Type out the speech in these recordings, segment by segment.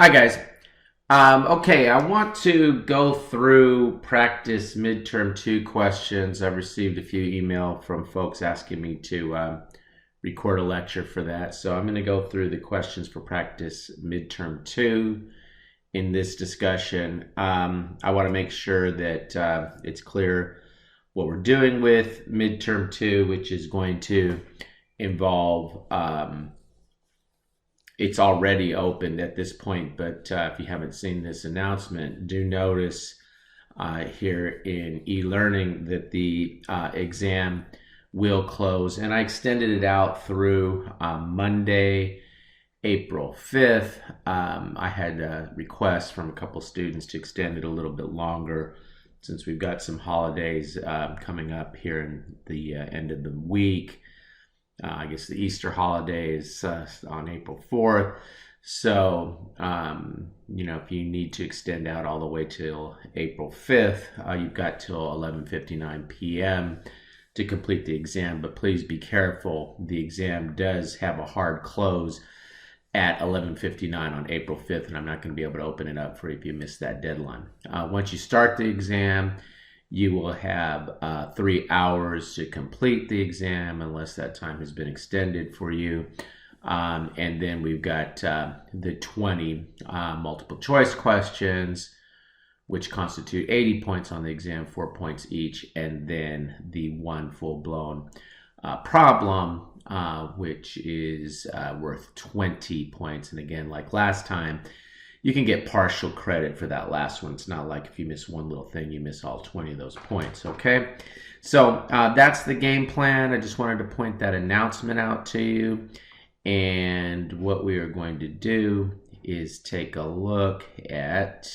Hi guys. Okay, I want to go through practice midterm 2 questions. I've received a few email from folks asking me to record a lecture for that. So I'm going to go through the questions for practice midterm 2 in this discussion. I want to make sure that it's clear what we're doing with midterm 2, which is going to involve it's already opened at this point, but if you haven't seen this announcement, do notice here in e-learning that the exam will close. And I extended it out through Monday, April 5th. I had a request from a couple students to extend it a little bit longer since we've got some holidays coming up here in the end of the week. I guess the Easter holiday is on April 4th. So, if you need to extend out all the way till April 5th, you've got till 11:59 p.m. to complete the exam. But please be careful. The exam does have a hard close at 11:59 on April 5th, and I'm not going to be able to open it up for you if you miss that deadline. Once you start the exam, you will have 3 hours to complete the exam unless that time has been extended for you. And then we've got the 20 multiple choice questions, which constitute 80 points on the exam, 4 points each, and then the one full-blown problem, which is worth 20 points. And again, like last time, you can get partial credit for that last one. It's not like if you miss one little thing, you miss all 20 of those points, okay? So that's the game plan. I just wanted to point that announcement out to you. And what we are going to do is take a look at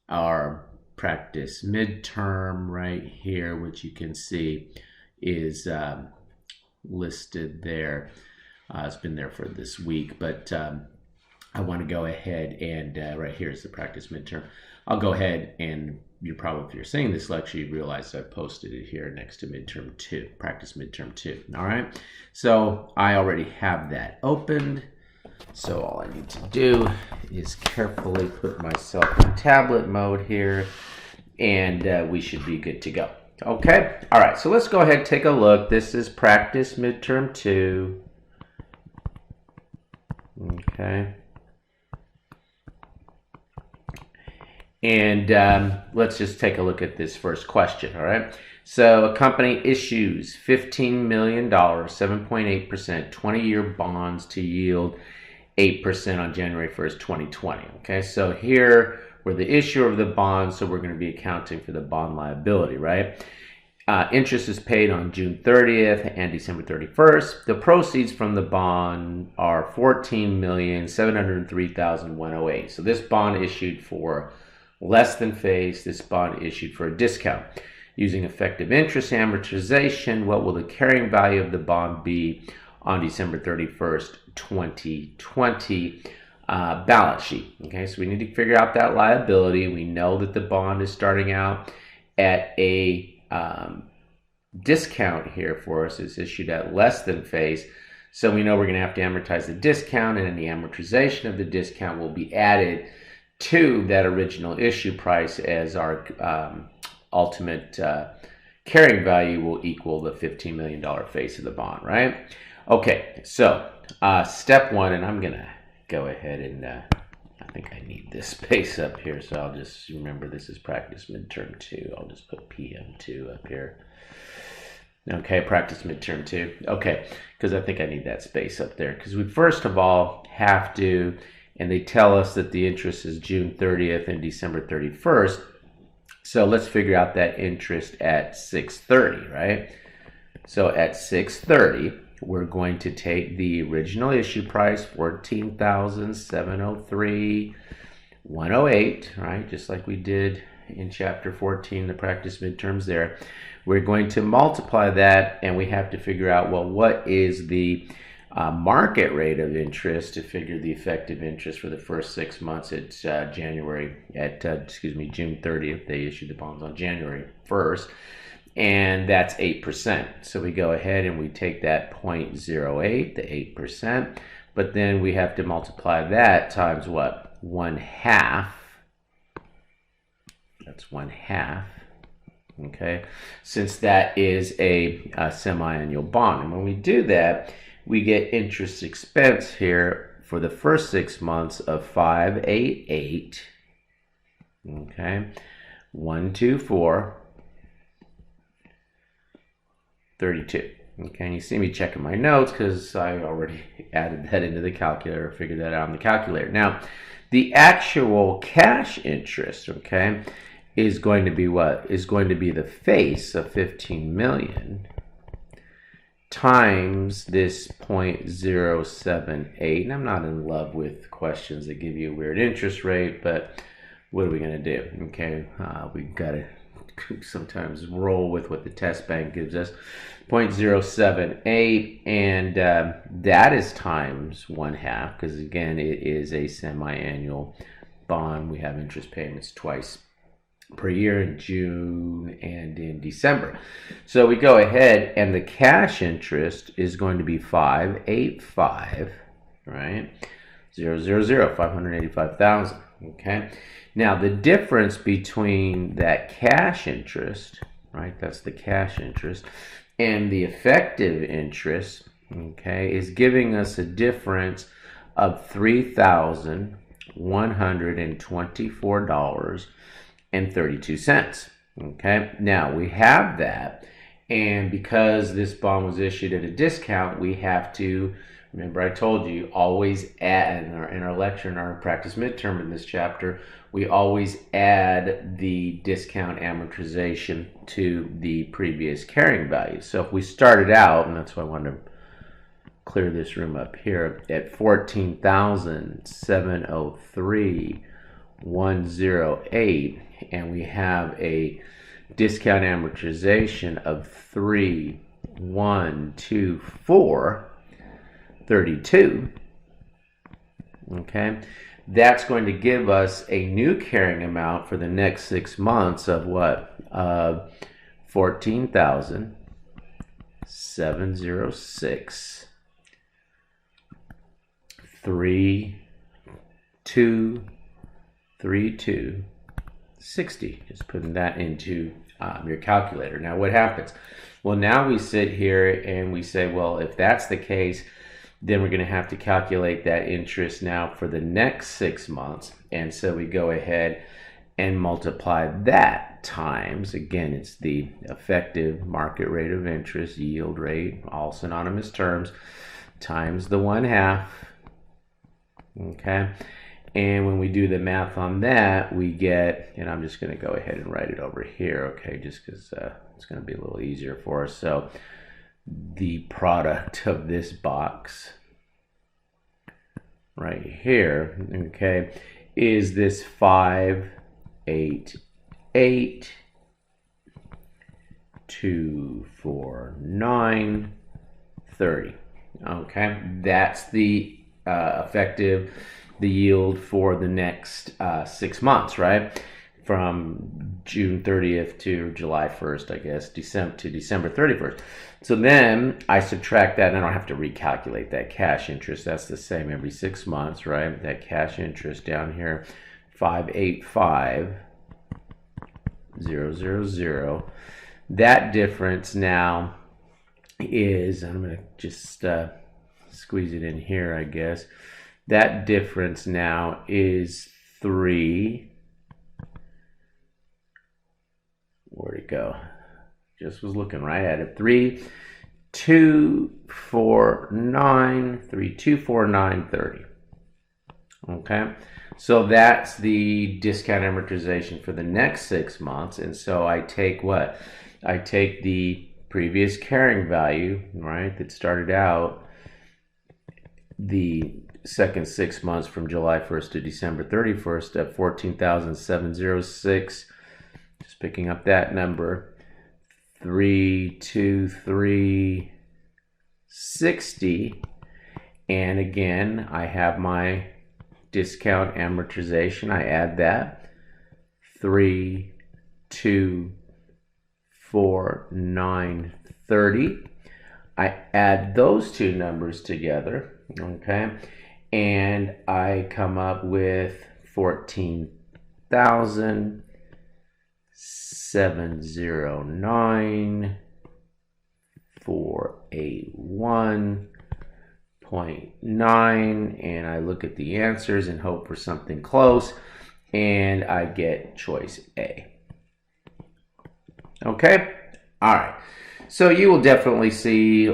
our practice midterm right here, which you can see is listed there. It's been there for this week, but I want to go ahead and right here is the practice midterm. I'll go ahead and if you're seeing this lecture, you realize I posted it here next to midterm 2, practice midterm 2. All right. So I already have that opened. So all I need to do is carefully put myself in tablet mode here, and we should be good to go. Okay. All right. So let's go ahead and take a look. This is practice midterm 2. Okay. And let's just take a look at this first question, all right? So a company issues $15 million, 7.8%, 20-year bonds to yield 8% on January 1st, 2020, okay? So here we're the issuer of the bonds, so we're going to be accounting for the bond liability, right? Interest is paid on June 30th and December 31st. The proceeds from the bond are $14,703,108. So this bond issued for less than face, this bond issued for a discount. Using effective interest amortization, what will the carrying value of the bond be on December 31st, 2020 balance sheet? Okay, so we need to figure out that liability. We know that the bond is starting out at a discount here for us. It's issued at less than face. So we know we're going to have to amortize the discount, and then the amortization of the discount will be added to that original issue price as our ultimate carrying value will equal the $15 million face of the bond, right? Okay, so step one, and I'm going to go ahead and I think I need this space up here, so I'll just remember this is practice midterm 2. I'll just put PM2 up here. Okay, practice midterm 2. Okay, because I think I need that space up there, because we first of all have to, and they tell us that the interest is June 30th and December 31st. So let's figure out that interest at 6:30, right? So at 6:30, we're going to take the original issue price, $14,703,108, right? Just like we did in chapter 14, the practice midterms there. We're going to multiply that, and we have to figure out, well, what is the market rate of interest to figure the effective interest for the first 6 months at June 30th. They issued the bonds on January 1st, and that's 8%. So we go ahead and we take that 0.08, the 8%, but then we have to multiply that times what? 1/2. That's 1/2. Okay, since that is a semi-annual bond. And when we do that, we get interest expense here for the first 6 months of 588. Okay, 124, 32. Okay, and you see me checking my notes because I already added that into the calculator, figured that out on the calculator. Now, the actual cash interest, okay, is going to be what? Is going to be the face of 15 million times this 0.078. And I'm not in love with questions that give you a weird interest rate, but what are we going to do? Okay, we've got to sometimes roll with what the test bank gives us. 0.078, and that is times 1/2, because again, it is a semi-annual bond. We have interest payments twice per year, in June and in December. So we go ahead, and the cash interest is going to be 585, right? 585,000. Okay. Now the difference between that cash interest, right? That's the cash interest, and the effective interest, okay, is giving us a difference of $3,124.32. Okay, now we have that, and because this bond was issued at a discount, we have to, remember I told you, always add, in our lecture, in our practice midterm in this chapter, we always add the discount amortization to the previous carrying value. So if we started out, and that's why I wanted to clear this room up here, at 14,703,108, and we have a discount amortization of 3,124.32, okay, that's going to give us a new carrying amount for the next 6 months of what? 14,706.3232.60. Just putting that into your calculator. Now what happens? Well, now we sit here and we say, well, if that's the case, then we're going to have to calculate that interest now for the next 6 months. And so we go ahead and multiply that times, again, it's the effective market rate of interest, yield rate, all synonymous terms, times the 1/2. Okay. And when we do the math on that, we get, and I'm just going to go ahead and write it over here, okay, just because it's going to be a little easier for us. So the product of this box right here, okay, is this 588,249.30. Okay, that's the effective, the yield for the next 6 months, right? From June 30th to July 1st, I guess, December 31st. So then I subtract that, and I don't have to recalculate that cash interest. That's the same every 6 months, right? That cash interest down here, 585,000. That difference now is, I'm going to just squeeze it in here, I guess. That difference now is 3. Where'd it go? Just was looking right at it. 3,249.30. Okay, so that's the discount amortization for the next 6 months. And so I take what? I take the previous carrying value, right, that started out the second 6 months from July 1st to December 31st at 14,706. Just picking up that number, 323.60, and again I have my discount amortization. I add that 3,249.30. I add those two numbers together, okay, and I come up with 14,709,481.9, and I look at the answers and hope for something close, and I get choice A. Okay? All right. So you will definitely see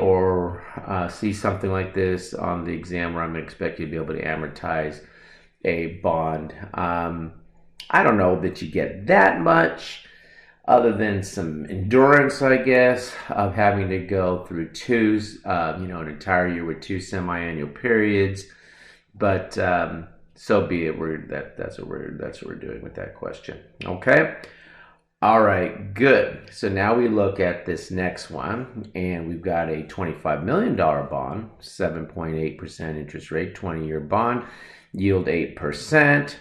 see something like this on the exam where I'm going to expect you to be able to amortize a bond. I don't know that you get that much other than some endurance, I guess, of having to go through an entire year with 2 semi-annual periods. But so be it. That's what we're doing with that question. Okay. All right, good. So now we look at this next one, and we've got a $25 million bond, 7.8% interest rate, 20-year bond, yield 8%,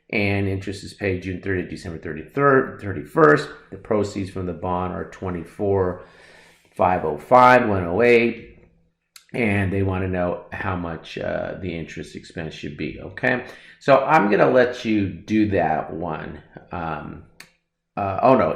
and interest is paid June 30th, December 31st. The proceeds from the bond are $24,505,108, and they want to know how much the interest expense should be. Okay, so I'm going to let you do that one.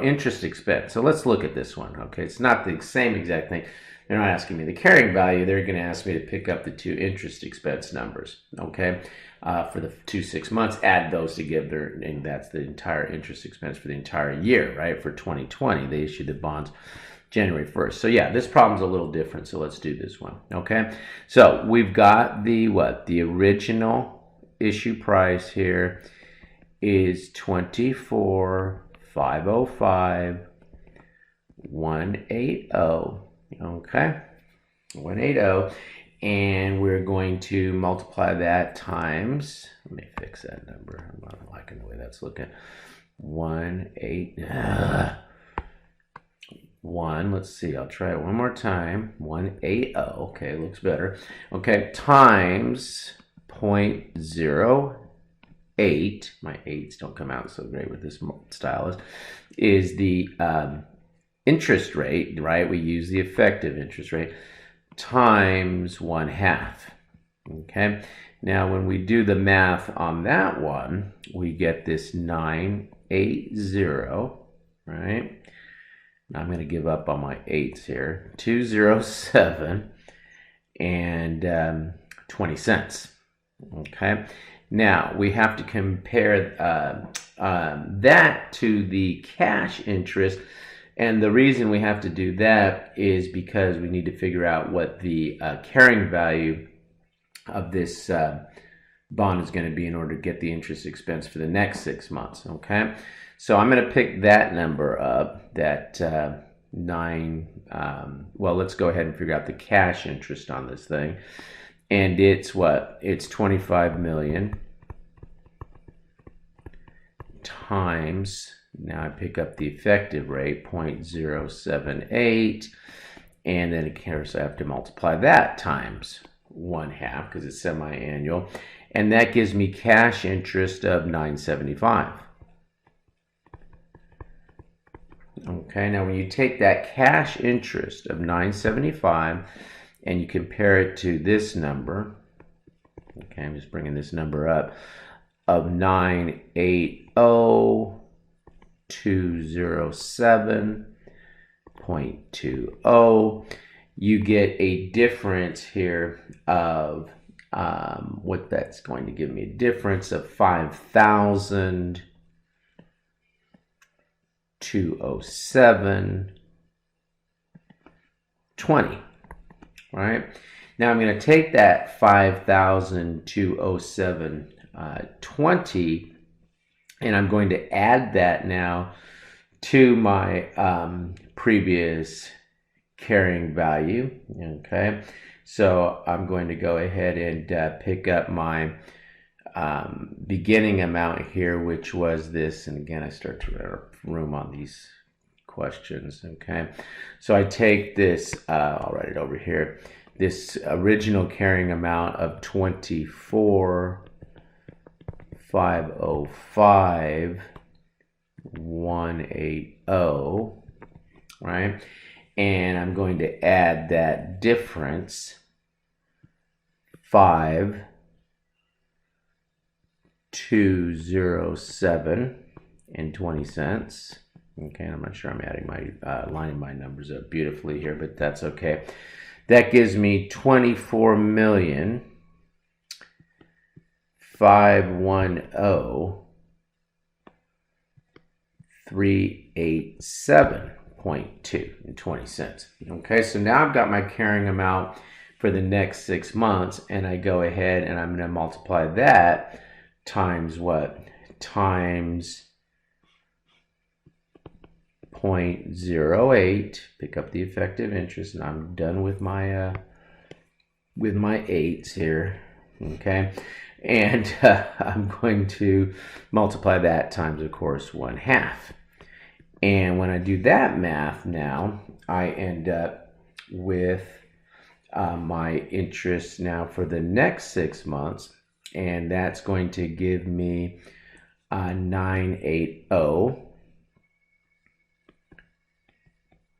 Interest expense. So let's look at this one. Okay, it's not the same exact thing. They're not asking me the carrying value. They're going to ask me to pick up the 2 interest expense numbers. Okay, for the 6 months, add those together, and that's the entire interest expense for the entire year, right? For 2020, they issued the bonds January 1st. So yeah, this problem's a little different. So let's do this one. Okay, so we've got the original issue price here is 24,505,180. Okay, 180, and we're going to multiply that times. Let me fix that number. I'm not liking the way that's looking. 1. Let's see. I'll try it one more time. 180. Okay, looks better. Okay, times 0.08. My 8s don't come out so great with this stylus. Is the interest rate, right? We use the effective interest rate times 1/2. Okay. Now, when we do the math on that one, we get this 980, right? Now I'm going to give up on my 8s here. 207 and 20 cents. Okay. Now we have to compare that to the cash interest. And the reason we have to do that is because we need to figure out what the carrying value of this bond is going to be in order to get the interest expense for the next 6 months. Okay, so I'm going to pick that number up, that 9. Well, let's go ahead and figure out the cash interest on this thing. And it's what? It's 25 million times, now I pick up the effective rate, 0.078, and then of course I have to multiply that times 1/2 because it's semi-annual, and that gives me cash interest of 975. Okay, now when you take that cash interest of 975 and you compare it to this number, okay, I'm just bringing this number up, of 980,207.20, you get a difference here of what that's going to give me, a difference of 5,207.20. Right? Now I'm going to take that 5,207.20 and I'm going to add that now to my previous carrying value. Okay, so I'm going to go ahead and pick up my beginning amount here, which was this, and again I start to run out of room on these questions. Okay, so I take this, I'll write it over here, this original carrying amount of 24,505,180, right? And I'm going to add that difference, 5 207.20. Okay, I'm not sure I'm adding my lining my numbers up beautifully here, but that's okay. That gives me 24,510,387.20. Okay, so now I've got my carrying amount for the next 6 months, and I go ahead and I'm going to multiply that times what? Times 0.08, pick up the effective interest, and I'm done with my eights here, okay? And I'm going to multiply that times, of course, 1/2. And when I do that math now, I end up with my interest now for the next 6 months, and that's going to give me 980.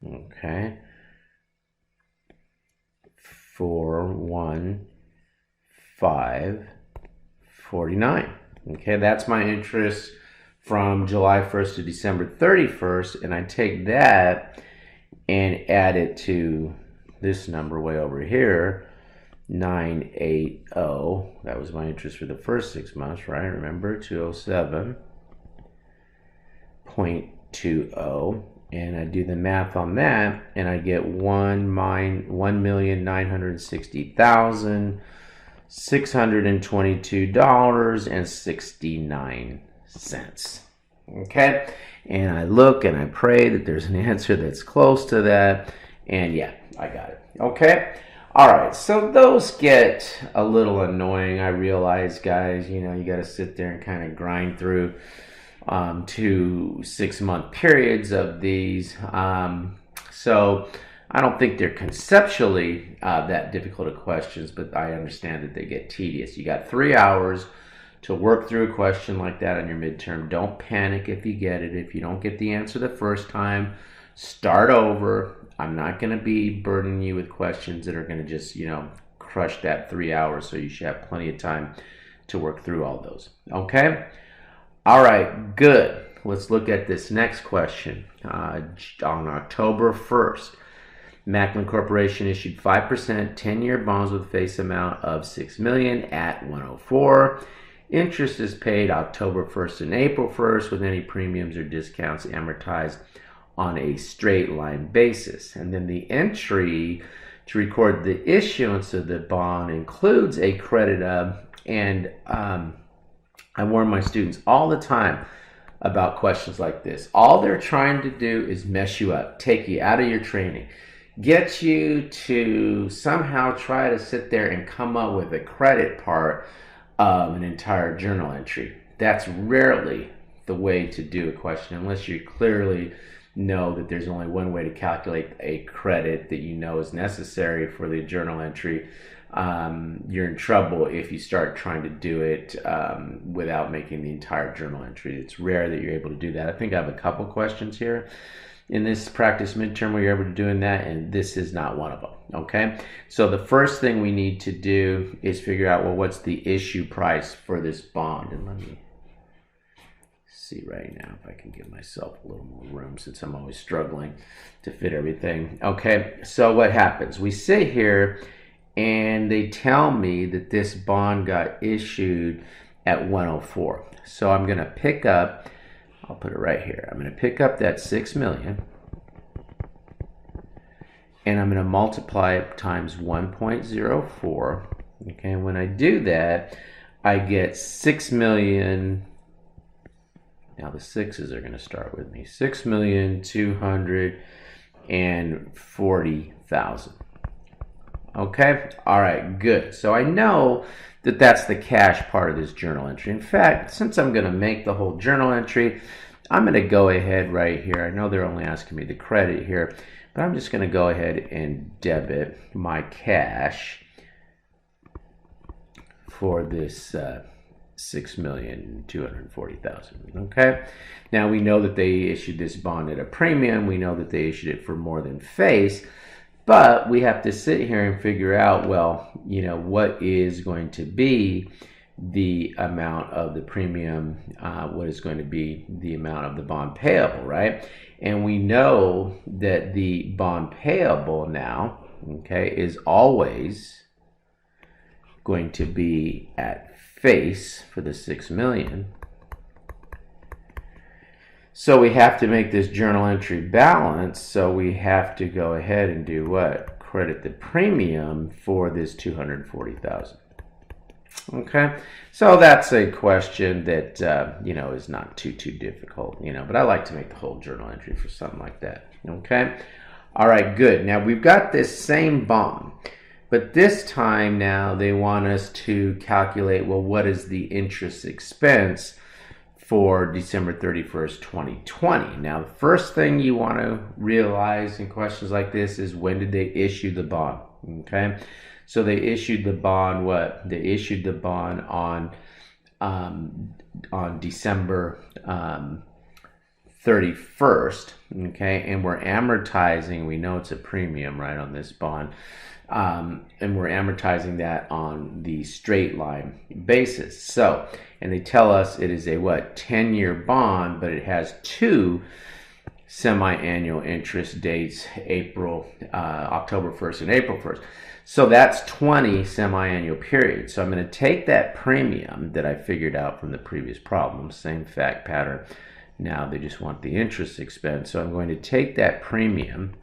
Okay, 415.49. Okay, that's my interest from July 1st to December 31st, and I take that and add it to this number way over here, 980. That was my interest for the first 6 months, right? Remember, 207.20. And I do the math on that, and I get $1,960,622.69. Okay, and I look and I pray that there's an answer that's close to that, and yeah, I got it. Okay, all right. So those get a little annoying. I realize, guys. You got to sit there and kind of grind through 2 6-month periods of these. So I don't think they're conceptually that difficult of questions, but I understand that they get tedious. You got 3 hours to work through a question like that on your midterm. Don't panic if you get it. If you don't get the answer the first time, start over. I'm not going to be burdening you with questions that are going to just, crush that 3 hours, so you should have plenty of time to work through all those. Okay? All right, good. Let's look at this next question. On October 1st, Macklin Corporation issued 5% 10-year bonds with face amount of $6 million at 104. Interest is paid October 1st and April 1st, with any premiums or discounts amortized on a straight line basis. And then the entry to record the issuance of the bond includes a credit of, and I warn my students all the time about questions like this. All they're trying to do is mess you up, take you out of your training, get you to somehow try to sit there and come up with a credit part of an entire journal entry. That's rarely the way to do a question, unless you clearly know that there's only one way to calculate a credit that you know is necessary for the journal entry. You're in trouble if you start trying to do it without making the entire journal entry. It's rare that you're able to do that. I think I have a couple questions here in this practice midterm where you're able to do that, and this is not one of them. Okay, so the first thing we need to do is figure out, well, what's the issue price for this bond? And let me see right now if I can give myself a little more room, since I'm always struggling to fit everything. Okay, so what happens? We sit here and they tell me that this bond got issued at 104. So I'm going to pick up, I'll put it right here. I'm going to pick up that $6 million, and I'm going to multiply it times 1.04. Okay, and when I do that, I get 6 million. Now the sixes are going to start with me. 6,240,000. Okay, all right, good. So I know that that's the cash part of this journal entry. In fact, since I'm going to make the whole journal entry, I'm going to go ahead right here. I know they're only asking me the credit here, but I'm just going to go ahead and debit my cash for this 6,240,000. Okay, now we know that they issued this bond at a premium. We know that they issued it for more than face. But we have to sit here and figure out, well, what is going to be the amount of the premium, what is going to be the amount of the bond payable, right? And we know that the bond payable now, okay, is always going to be at face for the $6 million. So we have to make this journal entry balance. So we have to go ahead and do what? Credit the premium for this $240,000. Okay, so that's a question that is not too difficult, but I like to make the whole journal entry for something like that. Okay, all right, good. Now we've got this same bond, but this time now they want us to calculate, well, what is the interest expense for December 31st, 2020. Now, the first thing you want to realize in questions like this is, when did they issue the bond? Okay, so they issued the bond what? They issued the bond on December 31st. Okay, and we're amortizing. We know it's a premium, right, on this bond. And we're amortizing that on the straight line basis. So, and they tell us it is a 10-year bond, but it has two semi-annual interest dates, October 1st and April 1st. So that's 20 semi-annual periods. So I'm going to take that premium that I figured out from the previous problem, same fact pattern. Now they just want the interest expense. So I'm going to take that premium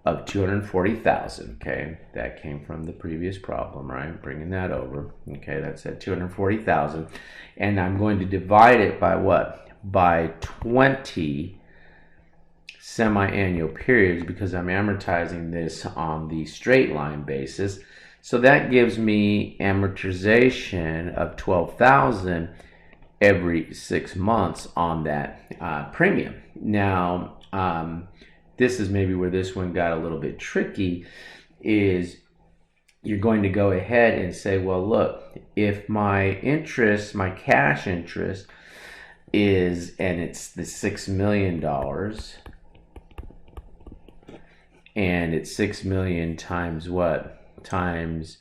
of $240,000. Okay, that came from the previous problem, right? Bringing that over. Okay, that's at $240,000, and I'm going to divide it by what? By 20 semi-annual periods, because I'm amortizing this on the straight line basis. So that gives me amortization of $12,000 every 6 months on that premium. Now, this is maybe where this one got a little bit tricky, is you're going to go ahead and say, well, look, if my interest, my cash interest is, and it's the $6 million, and it's 6 million times what? Times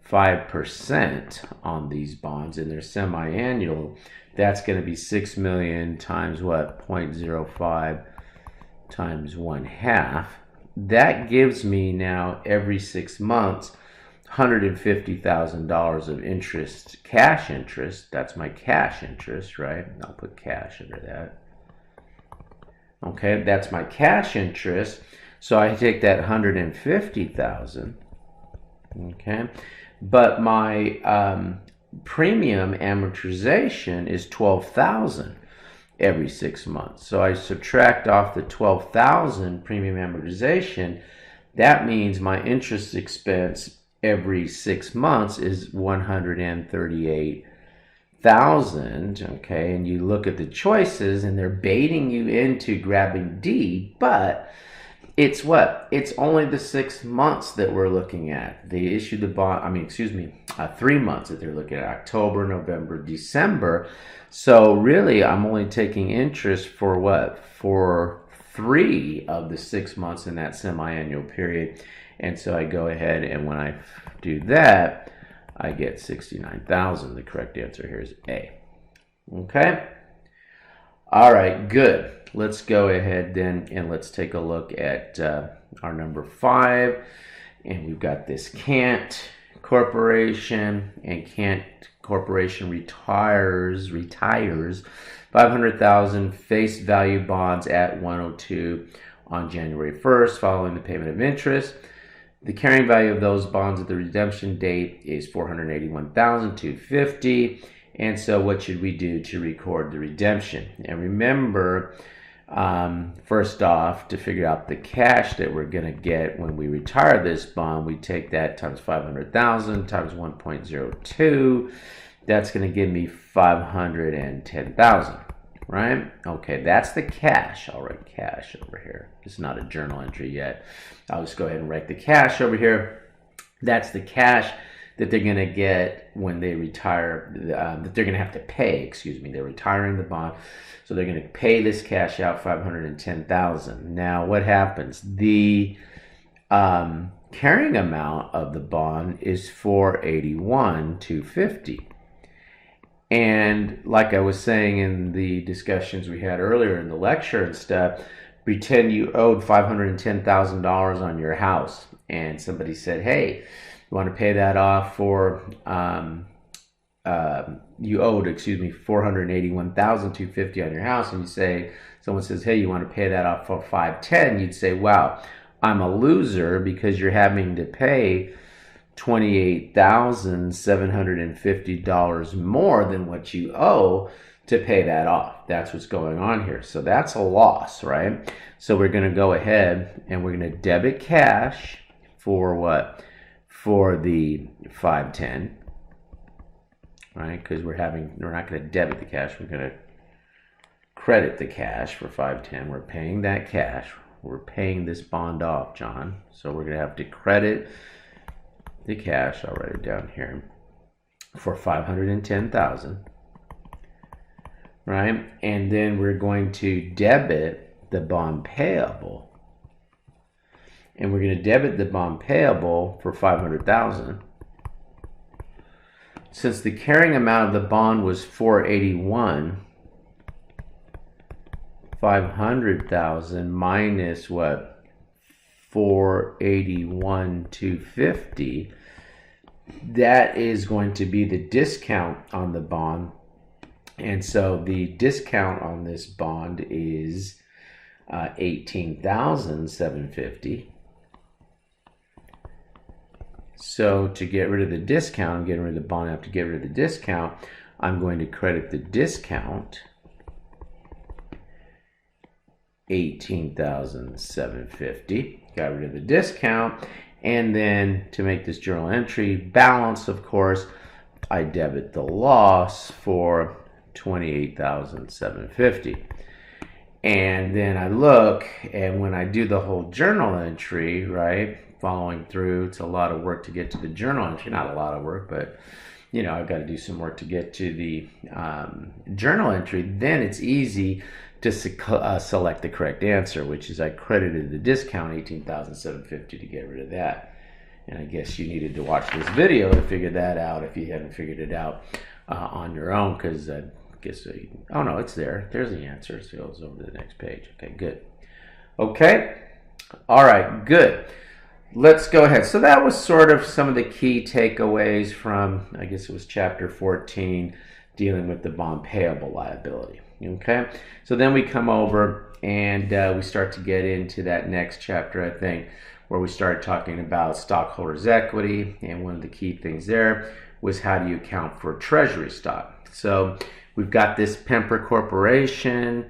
5% on these bonds, and they're semi-annual, that's going to be 6 million times what? 0.05 times 1/2. That gives me now every 6 months $150,000 of interest, cash interest. That's my cash interest, right? I'll put cash under that. Okay, that's my cash interest. So I take that $150,000. Okay, but my premium amortization is $12,000 every 6 months. So I subtract off the $12,000 premium amortization. That means my interest expense every 6 months is $138,000. Okay, and you look at the choices, and they're baiting you into grabbing D, but it's what? It's only the 6 months that we're looking at. They issued the bond, 3 months that they're looking at: October, November, December. So really, I'm only taking interest for what? For 3 of the 6 months in that semi-annual period. And so I go ahead, and when I do that, I get $69,000. The correct answer here is A. Okay? All right, good. Let's go ahead then, and let's take a look at our number 5. And we've got this Cant Corporation, and Cant Corporation retires 500,000 face value bonds at 102 on January 1st, following the payment of interest. The carrying value of those bonds at the redemption date is $481,250. And so what should we do to record the redemption? And remember, first off, to figure out the cash that we're going to get when we retire this bond, we take that times 500,000 times 1.02. That's going to give me 510,000, right? Okay, that's the cash. I'll write cash over here. It's not a journal entry yet. I'll just go ahead and write the cash over here. That's the cash that they're going to get when they retire, that they're going to have to pay, They're retiring the bond. So they're going to pay this cash out, 510,000. Now, what happens? The carrying amount of the bond is 481,250. And like I was saying in the discussions we had earlier in the lecture and stuff, pretend you owed $510,000 on your house, and somebody said, "Hey, you want to pay that off for you owed, excuse me, $481,250 on your house," and you say, someone says, "Hey, you want to pay that off for 510?" You'd say, "Wow, I'm a loser because you're having to pay $28,750 more than what you owe to pay that off." That's what's going on here. So that's a loss, right? So we're going to go ahead and we're going to debit cash for what? For the 510, right? Because we're not going to debit the cash. We're going to credit the cash for 510. We're paying that cash. We're paying this bond off, John. So we're going to have to credit the cash, I'll write it down here, for $510,000, right? And then we're going to debit the bond payable, and we're going to debit the bond payable for $500,000. Since the carrying amount of the bond was $481,000, $500,000 minus what? $481,250. That is going to be the discount on the bond, and so the discount on this bond is $18,750. So to get rid of the discount, I'm getting rid of the bond. I have to get rid of the discount. I'm going to credit the discount, $18,750. Got rid of the discount. And then to make this journal entry balance, of course, I debit the loss for $28,750. And then I look, and when I do the whole journal entry, right, following through, it's a lot of work to get to the journal entry. Not a lot of work, but you know, I've got to do some work to get to the journal entry. Then it's easy to select the correct answer, which is I credited the discount, $18,750, to get rid of that. And I guess you needed to watch this video to figure that out if you hadn't figured it out on your own, because I guess, oh no, it's there. There's the answer. So it goes over to the next page. Okay, good. Okay, all right, good. Let's go ahead. So that was sort of some of the key takeaways from, I guess it was chapter 14, dealing with the bond payable liability. Okay, so then we come over and we start to get into that next chapter, I think, where we start talking about stockholders' equity. And one of the key things there was how do you account for treasury stock. So we've got this Pemper Corporation,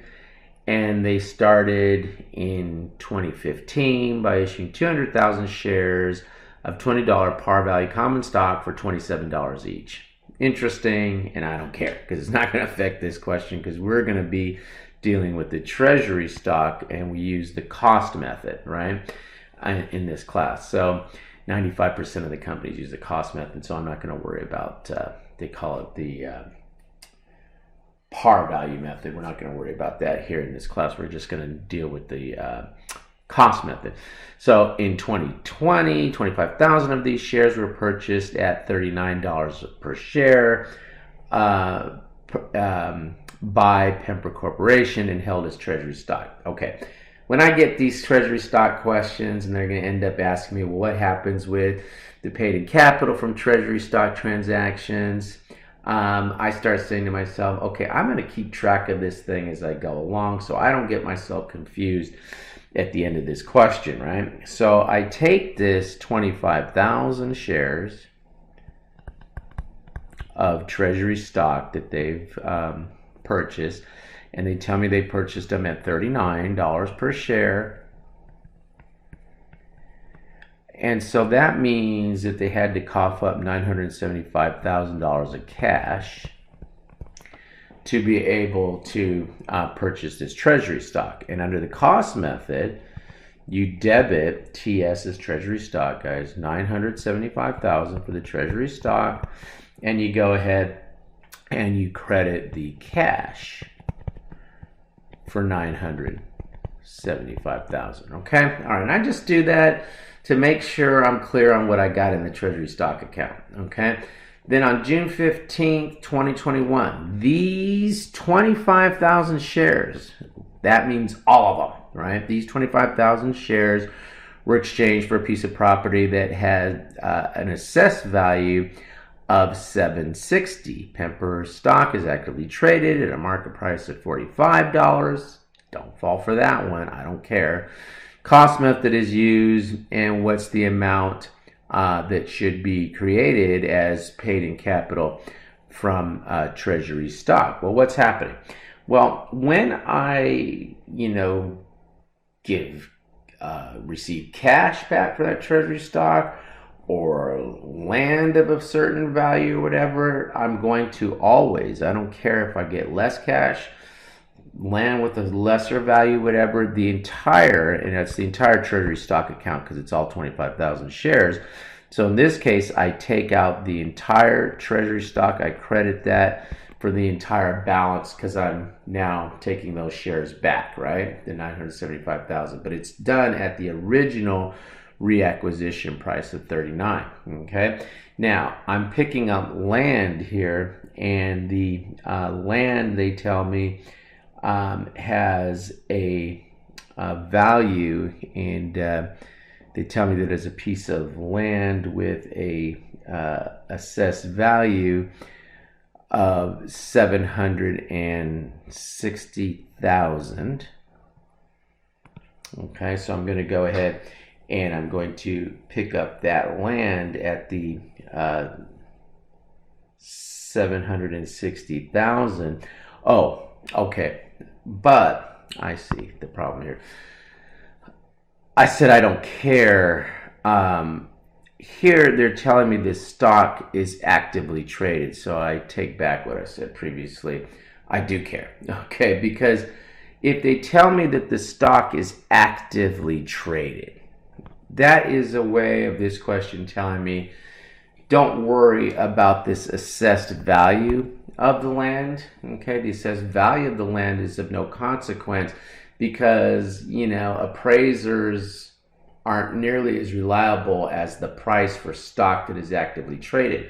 and they started in 2015 by issuing 200,000 shares of $20 par value common stock for $27 each. Interesting, and I don't care because it's not going to affect this question, because we're going to be dealing with the treasury stock, and we use the cost method, right, in this class. So 95% of the companies use the cost method, so I'm not going to worry about, they call it the par value method. We're not going to worry about that here in this class. We're just going to deal with the cost method. So in 2020, 25,000 of these shares were purchased at $39 per share by Pemper Corporation and held as treasury stock. Okay, when I get these treasury stock questions, and they're going to end up asking me, well, what happens with the paid-in capital from treasury stock transactions? I start saying to myself, okay, I'm going to keep track of this thing as I go along so I don't get myself confused at the end of this question, right? So I take this 25,000 shares of treasury stock that they've purchased, and they tell me they purchased them at $39 per share. And so that means that they had to cough up $975,000 of cash to be able to purchase this treasury stock. And under the cost method, you debit TS as treasury stock, guys, $975,000 for the treasury stock, and you go ahead and you credit the cash for $975,000. Okay, all right. And I just do that to make sure I'm clear on what I got in the treasury stock account. Okay, Then on June 15th, 2021, these 25,000 shares, that means all of them, right? These 25,000 shares were exchanged for a piece of property that had an assessed value of $7.60. Pemper stock is actively traded at a market price of $45. Don't fall for that one. I don't care. Cost method is used, and what's the amount that should be created as paid in capital from treasury stock. Well, what's happening? Well, when I, receive cash back for that treasury stock or land of a certain value or whatever, I'm going to always, I don't care if I get less cash, land with a lesser value, whatever, and that's the entire treasury stock account because it's all 25,000 shares. So in this case, I take out the entire treasury stock, I credit that for the entire balance because I'm now taking those shares back, right? The 975,000, but it's done at the original reacquisition price of 39. Okay, now I'm picking up land here, and the land, they tell me, has a value, and they tell me that it's a piece of land with a assessed value of $760,000. Okay, so I'm going to go ahead and I'm going to pick up that land at the 760,000. Oh, okay, but I see the problem here. I said I don't care. Here they're telling me this stock is actively traded, so I take back what I said previously. I do care, okay, because if they tell me that the stock is actively traded, that is a way of this question telling me don't worry about this assessed value of the land. Okay, the assessed value of the land is of no consequence because, appraisers aren't nearly as reliable as the price for stock that is actively traded.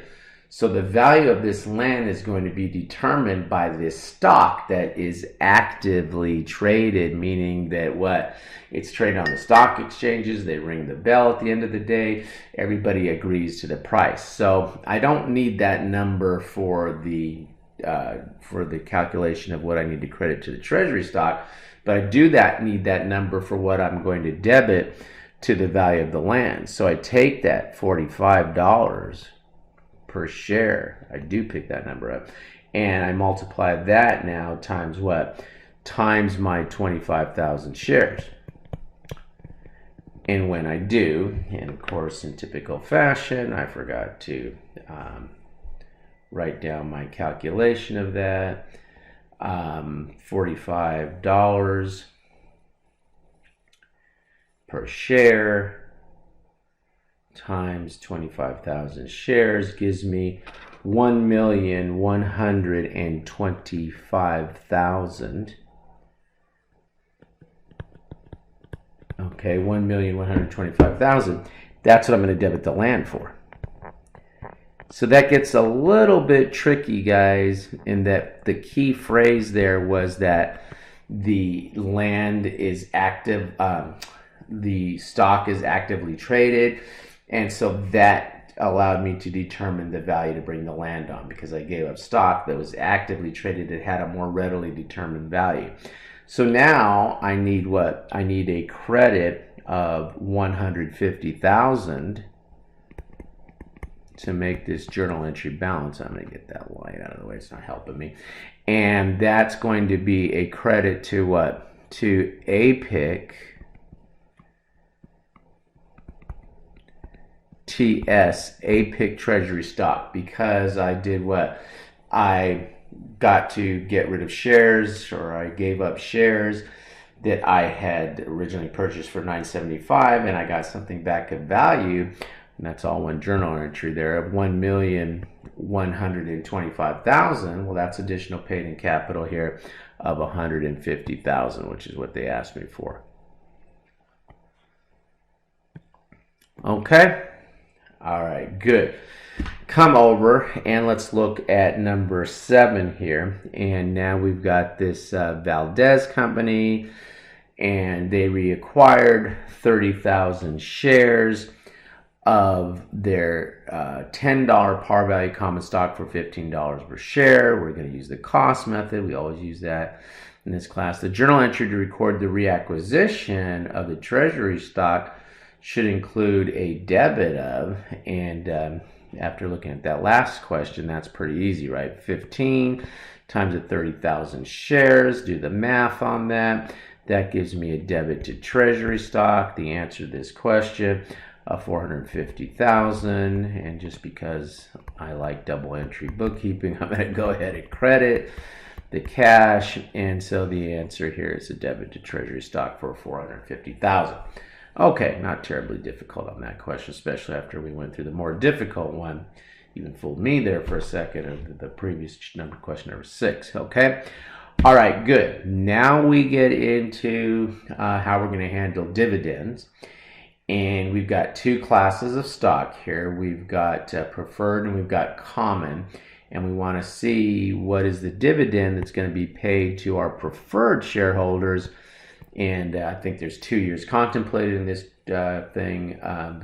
So the value of this land is going to be determined by this stock that is actively traded, meaning that it's traded on the stock exchanges, they ring the bell at the end of the day, everybody agrees to the price. So I don't need that number for the calculation of what I need to credit to the treasury stock, but I do need that number for what I'm going to debit to the value of the land. So I take that $45 per share, I do pick that number up, and I multiply that now times what? Times my 25,000 shares. And when I do, and of course in typical fashion, I forgot to write down my calculation of that, $45 per share times 25,000 shares gives me 1,125,000. Okay, 1,125,000. That's what I'm going to debit the land for. So that gets a little bit tricky, guys, in that the key phrase there was that the land is active, the stock is actively traded, and so that allowed me to determine the value to bring the land on because I gave up stock that was actively traded. It had a more readily determined value. So now I need what? I need a credit of 150,000 to make this journal entry balance. I'm going to get that line out of the way. It's not helping me. And that's going to be a credit to what? To APIC TS, APIC treasury stock, because I did what? I got to get rid of shares, or I gave up shares that I had originally purchased for $975, and I got something back of value, and that's all one journal entry there, of $1,125,000. Well, that's additional paid in capital here of $150,000, which is what they asked me for. Okay. All right, good. Come over and let's look at number 7 here. And now we've got this Valdez company, and they reacquired 30,000 shares of their $10 par value common stock for $15 per share. We're going to use the cost method. We always use that in this class. The journal entry to record the reacquisition of the treasury stock should include a debit of, and after looking at that last question, that's pretty easy, right? 15 times the 30,000 shares. Do the math on that. That gives me a debit to treasury stock. The answer to this question, 450,000. And just because I like double entry bookkeeping, I'm going to go ahead and credit the cash. And so the answer here is a debit to treasury stock for 450,000. Okay, not terribly difficult on that question, especially after we went through the more difficult one. Even fooled me there for a second of the previous number, question number 6. Okay. All right, good. Now we get into how we're going to handle dividends. And we've got 2 classes of stock here. We've got preferred and we've got common. And we want to see what is the dividend that's going to be paid to our preferred shareholders. And I think there's 2 years contemplated in this thing.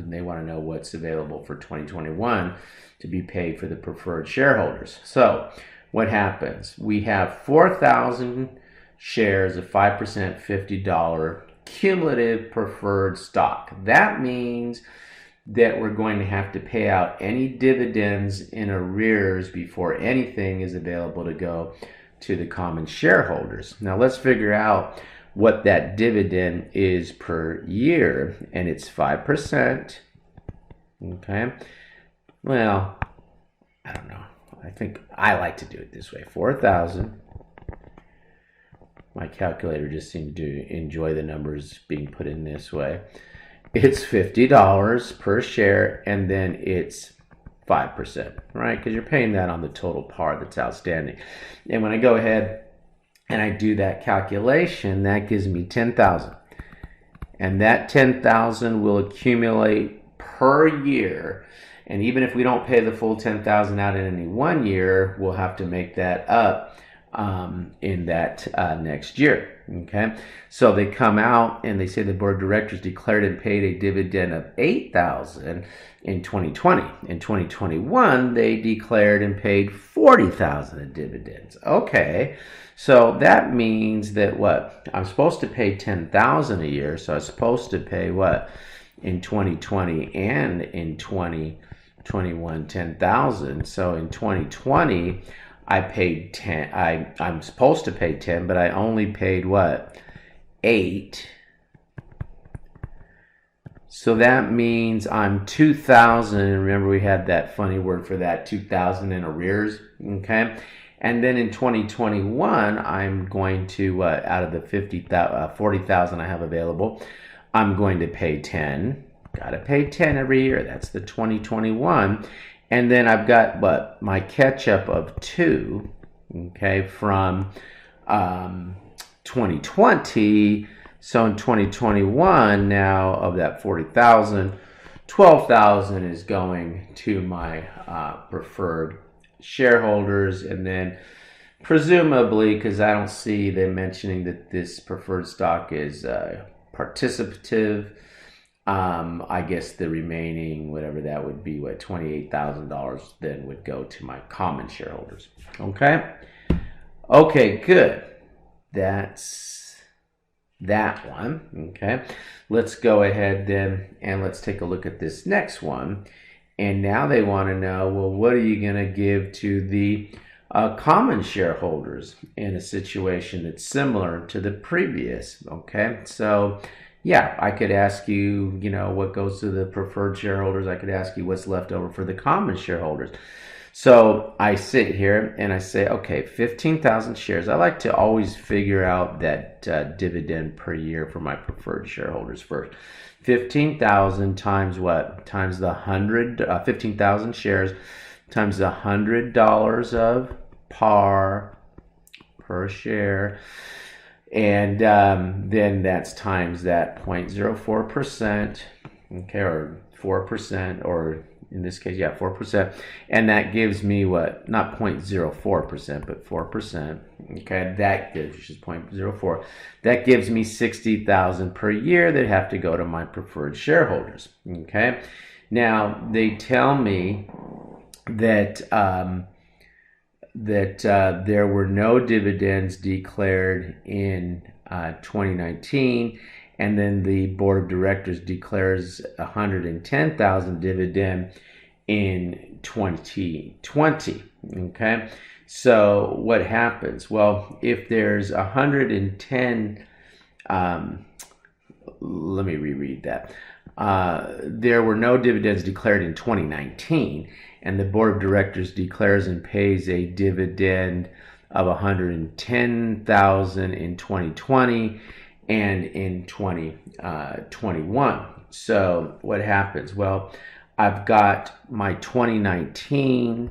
They want to know what's available for 2021 to be paid for the preferred shareholders. So what happens? We have 4,000 shares of 5% $50 cumulative preferred stock. That means that we're going to have to pay out any dividends in arrears before anything is available to go to the common shareholders. Now let's figure out what that dividend is per year, and it's 5%. Okay. Well, I don't know. I think I like to do it this way. 4,000. My calculator just seemed to enjoy the numbers being put in this way. It's $50 per share, and then it's 5%, right? Because you're paying that on the total par that's outstanding. And when I go ahead and I do that calculation, that gives me 10,000. And that 10,000 will accumulate per year. And even if we don't pay the full 10,000 out in any one year, we'll have to make that up in that next year. Okay, so they come out and they say the board of directors declared and paid a dividend of 8,000 in 2020. In 2021, they declared and paid 40,000 in dividends. Okay, so that means that what? I'm supposed to pay 10,000 a year, so I'm supposed to pay what? In 2020 and in 2021, 10,000. So in 2020, I paid 10. I'm supposed to pay 10, but I only paid what? 8. So that means I'm 2,000. And remember, we had that funny word for that, 2,000 in arrears. Okay. And then in 2021, I'm going to, out of the 40,000 I have available, I'm going to pay 10. Got to pay 10 every year. That's the 2021. And then I've got what? My catch up of 2, okay, from 2020. So in 2021, now of that 40,000, 12,000 is going to my preferred shareholders. And then presumably, because I don't see them mentioning that this preferred stock is participative, I guess the remaining, whatever that would be, what, $28,000 then would go to my common shareholders. Okay? Okay, good. That's that one. Okay? Let's go ahead then and let's take a look at this next one. And now they want to know, well, what are you going to give to the common shareholders in a situation that's similar to the previous? Okay? So yeah, I could ask you, what goes to the preferred shareholders. I could ask you what's left over for the common shareholders. So I sit here and I say, okay, 15,000 shares. I like to always figure out that dividend per year for my preferred shareholders first. 15,000 times what? Times the 15,000 shares times the $100 of par per share. And then that's times that 0.04%, okay, or 4%, or in this case, yeah, 4%. And that gives me what? Not 0.04%, but 4%. Okay, that gives, which is 0.04. That gives me $60,000 per year that have to go to my preferred shareholders. Okay, now they tell me that there were no dividends declared in 2019, and then the board of directors declares 110,000 dividend in 2020. Okay, so what happens? Well, if there's 110, let me reread that. There were no dividends declared in 2019, and the board of directors declares and pays a dividend of 110,000 in 2020 and in 2021. So what happens? Well, I've got my 2019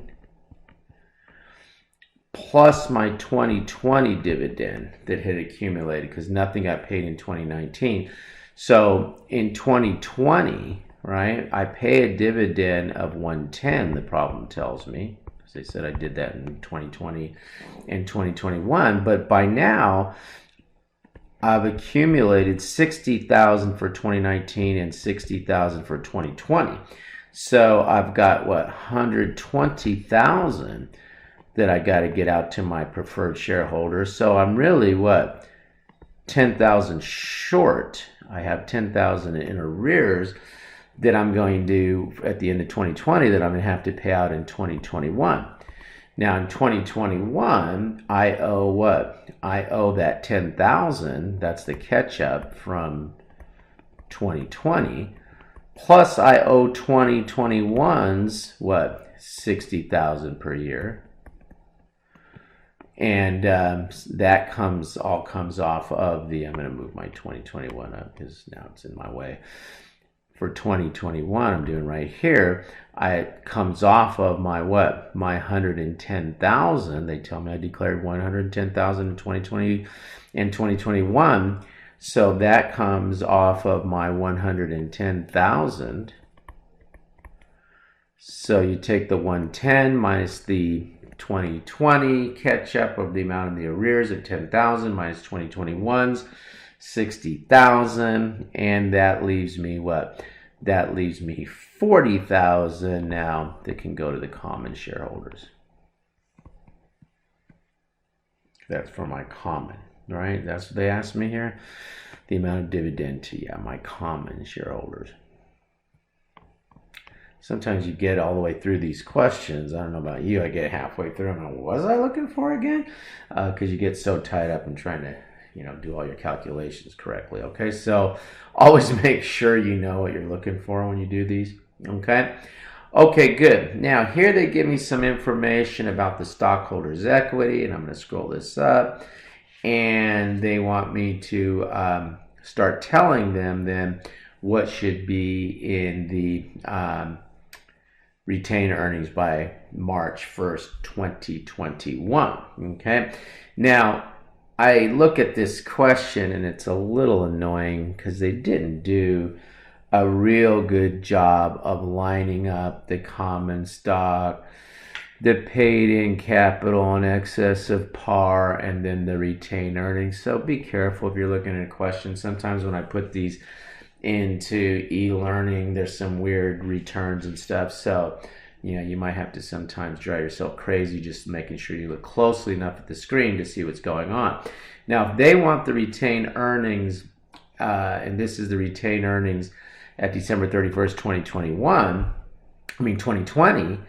plus my 2020 dividend that had accumulated because nothing got paid in 2019. So in 2020, right, I pay a dividend of 110, the problem tells me, because they said I did that in 2020 and 2021. But by now, I've accumulated 60,000 for 2019 and 60,000 for 2020. So I've got what, 120,000 that I got to get out to my preferred shareholders. So I'm really what, 10,000 short. I have 10,000 in arrears that I'm going to, at the end of 2020, that I'm going to have to pay out in 2021. Now in 2021, I owe what? I owe that 10,000. That's the catch up from 2020. Plus I owe 2021's what? 60,000 per year. And that all comes off of the, I'm going to move my 2021 up because now it's in my way. For 2021, I'm doing right here, it comes off of my what? My 110,000. They tell me I declared 110,000 in 2020 and 2021. So that comes off of my 110,000. So you take the 110 minus the 2020 catch up of the amount of the arrears of 10,000 minus 2021's 60,000, and that leaves me what? That leaves me 40,000 now that can go to the common shareholders. That's for my common, right? That's what they asked me here. The amount of dividend to, yeah, my common shareholders. Sometimes you get all the way through these questions. I don't know about you. I get halfway through them and what was I looking for again? Because you get so tied up in trying to, do all your calculations correctly. Okay, so always make sure you know what you're looking for when you do these. Okay, good. Now here they give me some information about the stockholders' equity, and I'm going to scroll this up. And they want me to start telling them then what should be in the retained earnings by March 1st, 2021. Okay. Now, I look at this question and it's a little annoying because they didn't do a real good job of lining up the common stock, the paid-in capital in excess of par, and then the retained earnings. So be careful if you're looking at a question. Sometimes when I put these into e-learning, there's some weird returns and stuff. So, you might have to sometimes drive yourself crazy just making sure you look closely enough at the screen to see what's going on. Now, if they want the retained earnings, and this is the retained earnings at December 31st, 2020,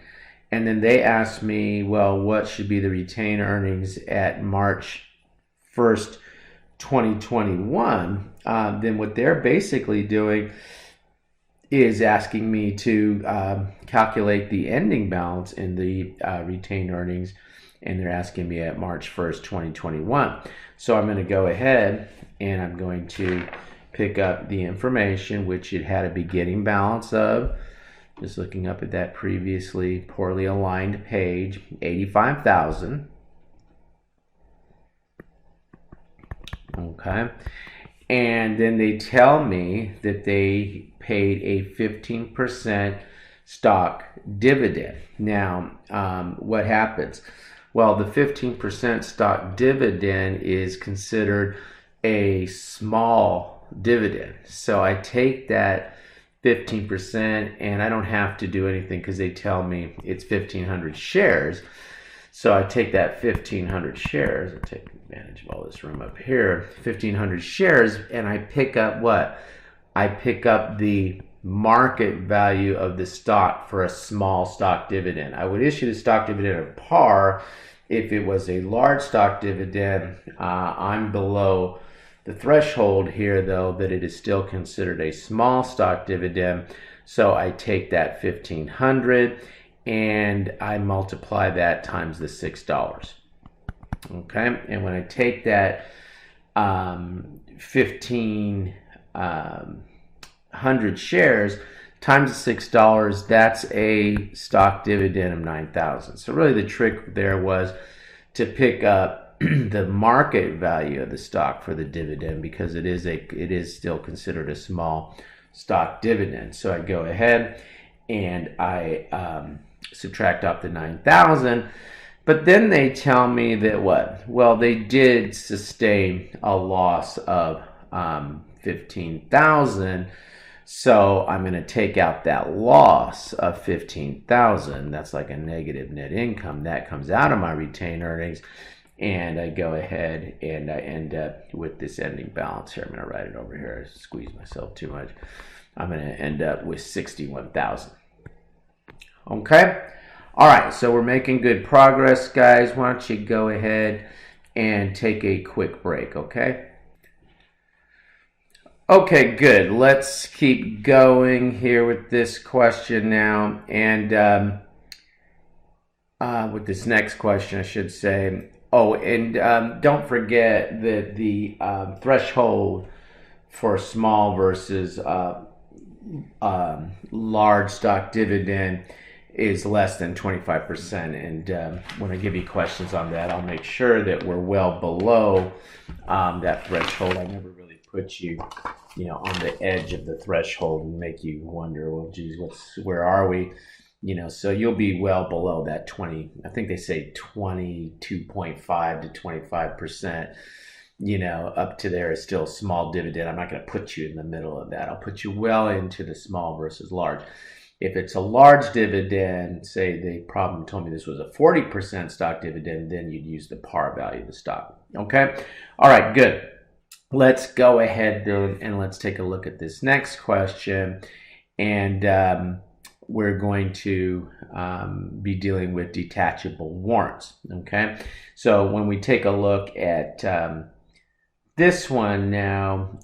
and then they asked me, well, what should be the retained earnings at March 1st, 2021, then what they're basically doing is asking me to calculate the ending balance in the retained earnings, and they're asking me at March 1st, 2021. So I'm going to go ahead and I'm going to pick up the information, which it had a beginning balance of, just looking up at that previously poorly aligned page, 85,000. Okay, and then they tell me that they paid a 15% stock dividend. Now, what happens? Well, the 15% stock dividend is considered a small dividend. So I take that 15% and I don't have to do anything because they tell me it's 1,500 shares. So I take that 1,500 shares, I take advantage of all this room up here, 1,500 shares, and I pick up what? I pick up the market value of the stock for a small stock dividend. I would issue the stock dividend at par. If it was a large stock dividend, I'm below the threshold here, though, that it is still considered a small stock dividend. So I take that 1,500 and I multiply that times the $6. Okay, and when I take that 1,500 shares times the $6, that's a stock dividend of 9,000. So really the trick there was to pick up the market value of the stock for the dividend, because it is still considered a small stock dividend. So I go ahead and I subtract off the 9,000. But then they tell me that what? Well, they did sustain a loss of 15,000. So I'm going to take out that loss of 15,000. That's like a negative net income. That comes out of my retained earnings. And I go ahead and I end up with this ending balance here. I'm going to write it over here. I squeeze myself too much. I'm going to end up with 61,000. Okay? All right, so we're making good progress, guys. Why don't you go ahead and take a quick break, okay? Okay, good. Let's keep going here with this question now. And with this next question, I should say. Oh, and don't forget that the threshold for small versus large stock dividend is less than 25%. And when I give you questions on that, I'll make sure that we're well below that threshold. I never really put you on the edge of the threshold and make you wonder, well, geez, where are we? So you'll be well below that 20, I think they say 22.5 to 25%, up to there is still small dividend. I'm not going to put you in the middle of that. I'll put you well into the small versus large. If it's a large dividend, say the problem told me this was a 40% stock dividend, then you'd use the par value of the stock. Okay? All right, good. Let's go ahead and let's take a look at this next question. And we're going to be dealing with detachable warrants. Okay? So when we take a look at this one now,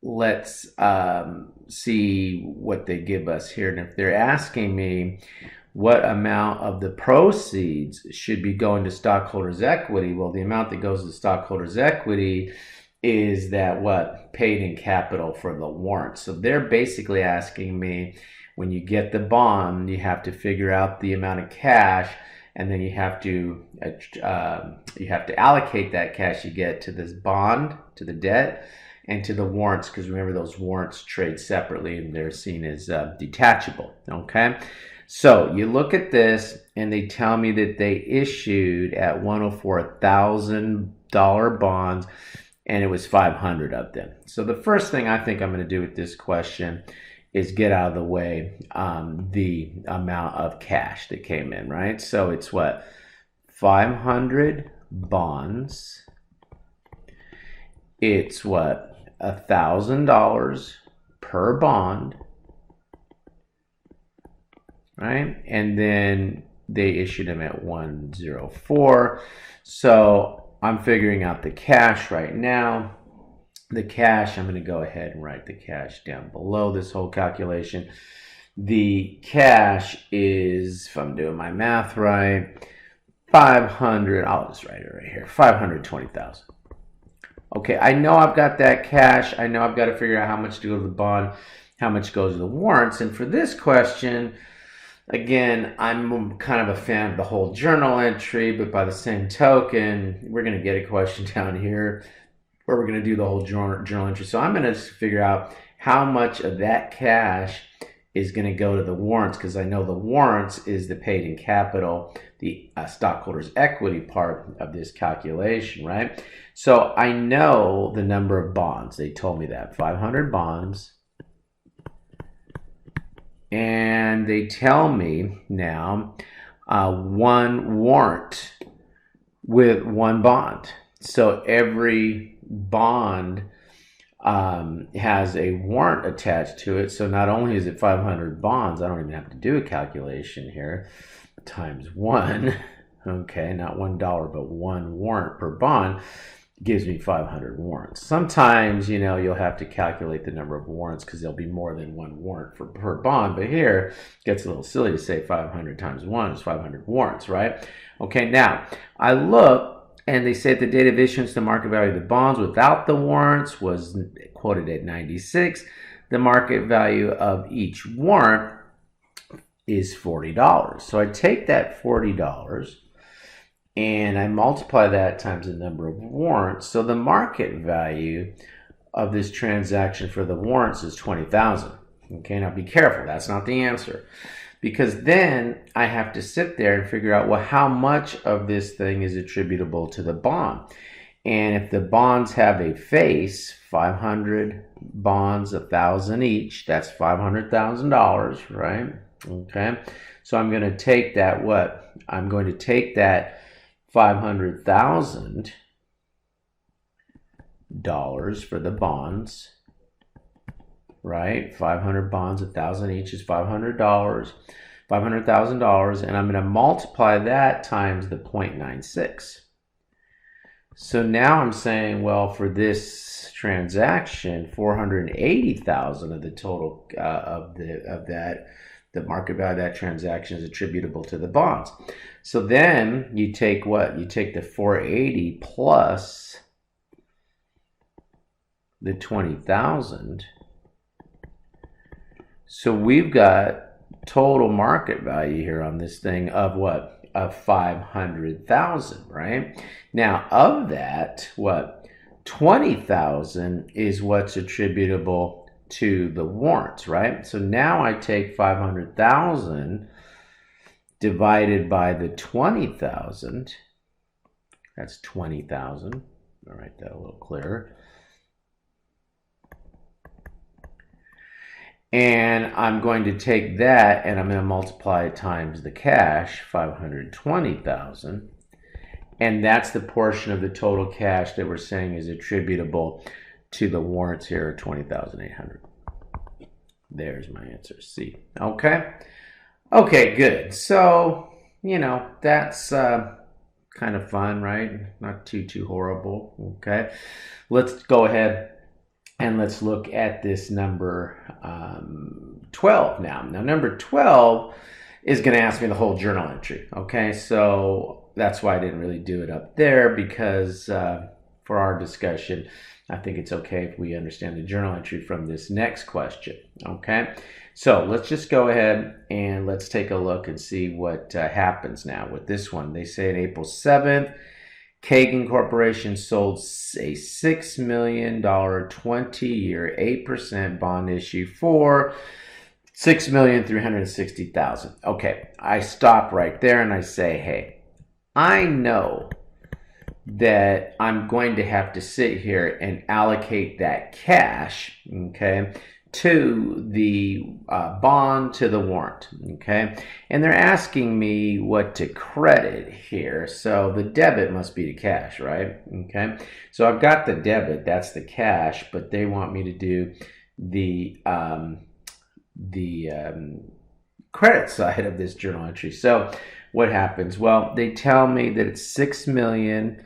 let's see what they give us here. And if they're asking me what amount of the proceeds should be going to stockholders' equity, well, the amount that goes to stockholders' equity is that what? Paid in capital for the warrants. So they're basically asking me, when you get the bond, you have to figure out the amount of cash, and then you have to allocate that cash you get to this bond, to the debt, and to the warrants, because remember those warrants trade separately and they're seen as detachable. Okay, so you look at this and they tell me that they issued at 104 $1,000 bonds, and it was 500 of them. So the first thing I think I'm going to do with this question is get out of the way the amount of cash that came in, right? So it's what? 500 bonds. It's what? $1,000 per bond, right? And then they issued them at 104. So I'm figuring out the cash right now. The cash, I'm going to go ahead and write the cash down below this whole calculation. The cash is, if I'm doing my math right, 500, I'll just write it right here, 520,000. Okay, I know I've got that cash. I know I've got to figure out how much to go to the bond, how much goes to the warrants. And for this question, again, I'm kind of a fan of the whole journal entry, but by the same token, we're going to get a question down here where we're going to do the whole journal entry. So I'm going to figure out how much of that cash is going to go to the warrants, because I know the warrants is the paid in capital, the stockholders' equity part of this calculation, right? So I know the number of bonds. They told me that 500 bonds. And they tell me now one warrant with one bond. So every bond has a warrant attached to it. So not only is it 500 bonds, I don't even have to do a calculation here, times 1, okay, not $1, but 1 warrant per bond gives me 500 warrants. Sometimes, you know, you'll have to calculate the number of warrants because there'll be more than 1 warrant per bond, but here it gets a little silly to say 500 times 1 is 500 warrants, right? Okay, now I look, and they say at the date of issuance, the market value of the bonds without the warrants was quoted at 96. The market value of each warrant is $40. So I take that $40 and I multiply that times the number of warrants. So the market value of this transaction for the warrants is $20,000. Okay, now be careful. That's not the answer. Because then I have to sit there and figure out, well, how much of this thing is attributable to the bond? And if the bonds have a face, 500 bonds, 1,000 each, that's $500,000, right? Okay, so I'm going to take that, what? I'm going to take that $500,000 for the bonds, right? 500 bonds, 1,000 each is $500, $500,000, and I'm going to multiply that times the 0.96. So now I'm saying, well, for this transaction, 480,000 of the total the market value of that transaction is attributable to the bonds. So then you take what? You take the 480 plus the 20,000. So we've got total market value here on this thing of what? Of 500,000, right? Now, of that, what? 20,000 is what's attributable to the warrants, right? So now I take 500,000 divided by the 20,000. That's 20,000. I'll write that a little clearer. And I'm going to take that and I'm going to multiply it times the cash, 520,000. And that's the portion of the total cash that we're saying is attributable to the warrants here, 20,800. There's my answer, C. Okay. Okay, good. So, you know, that's kind of fun, right? Not too horrible. Okay. Let's go ahead and let's look at this number 12 now. Now, number 12 is going to ask me the whole journal entry. Okay, so that's why I didn't really do it up there, because for our discussion, I think it's okay if we understand the journal entry from this next question. Okay, so let's just go ahead and let's take a look and see what happens now with this one. They say on April 7th, Kagan Corporation sold a $6 million 20-year 8% bond issue for $6,360,000. Okay, I stop right there and I say, hey, I know that I'm going to have to sit here and allocate that cash, okay, to the bond, to the warrant, okay? And they're asking me what to credit here. So the debit must be the cash, right? Okay, so I've got the debit, that's the cash, but they want me to do the credit side of this journal entry. So what happens? Well, they tell me that it's 6 million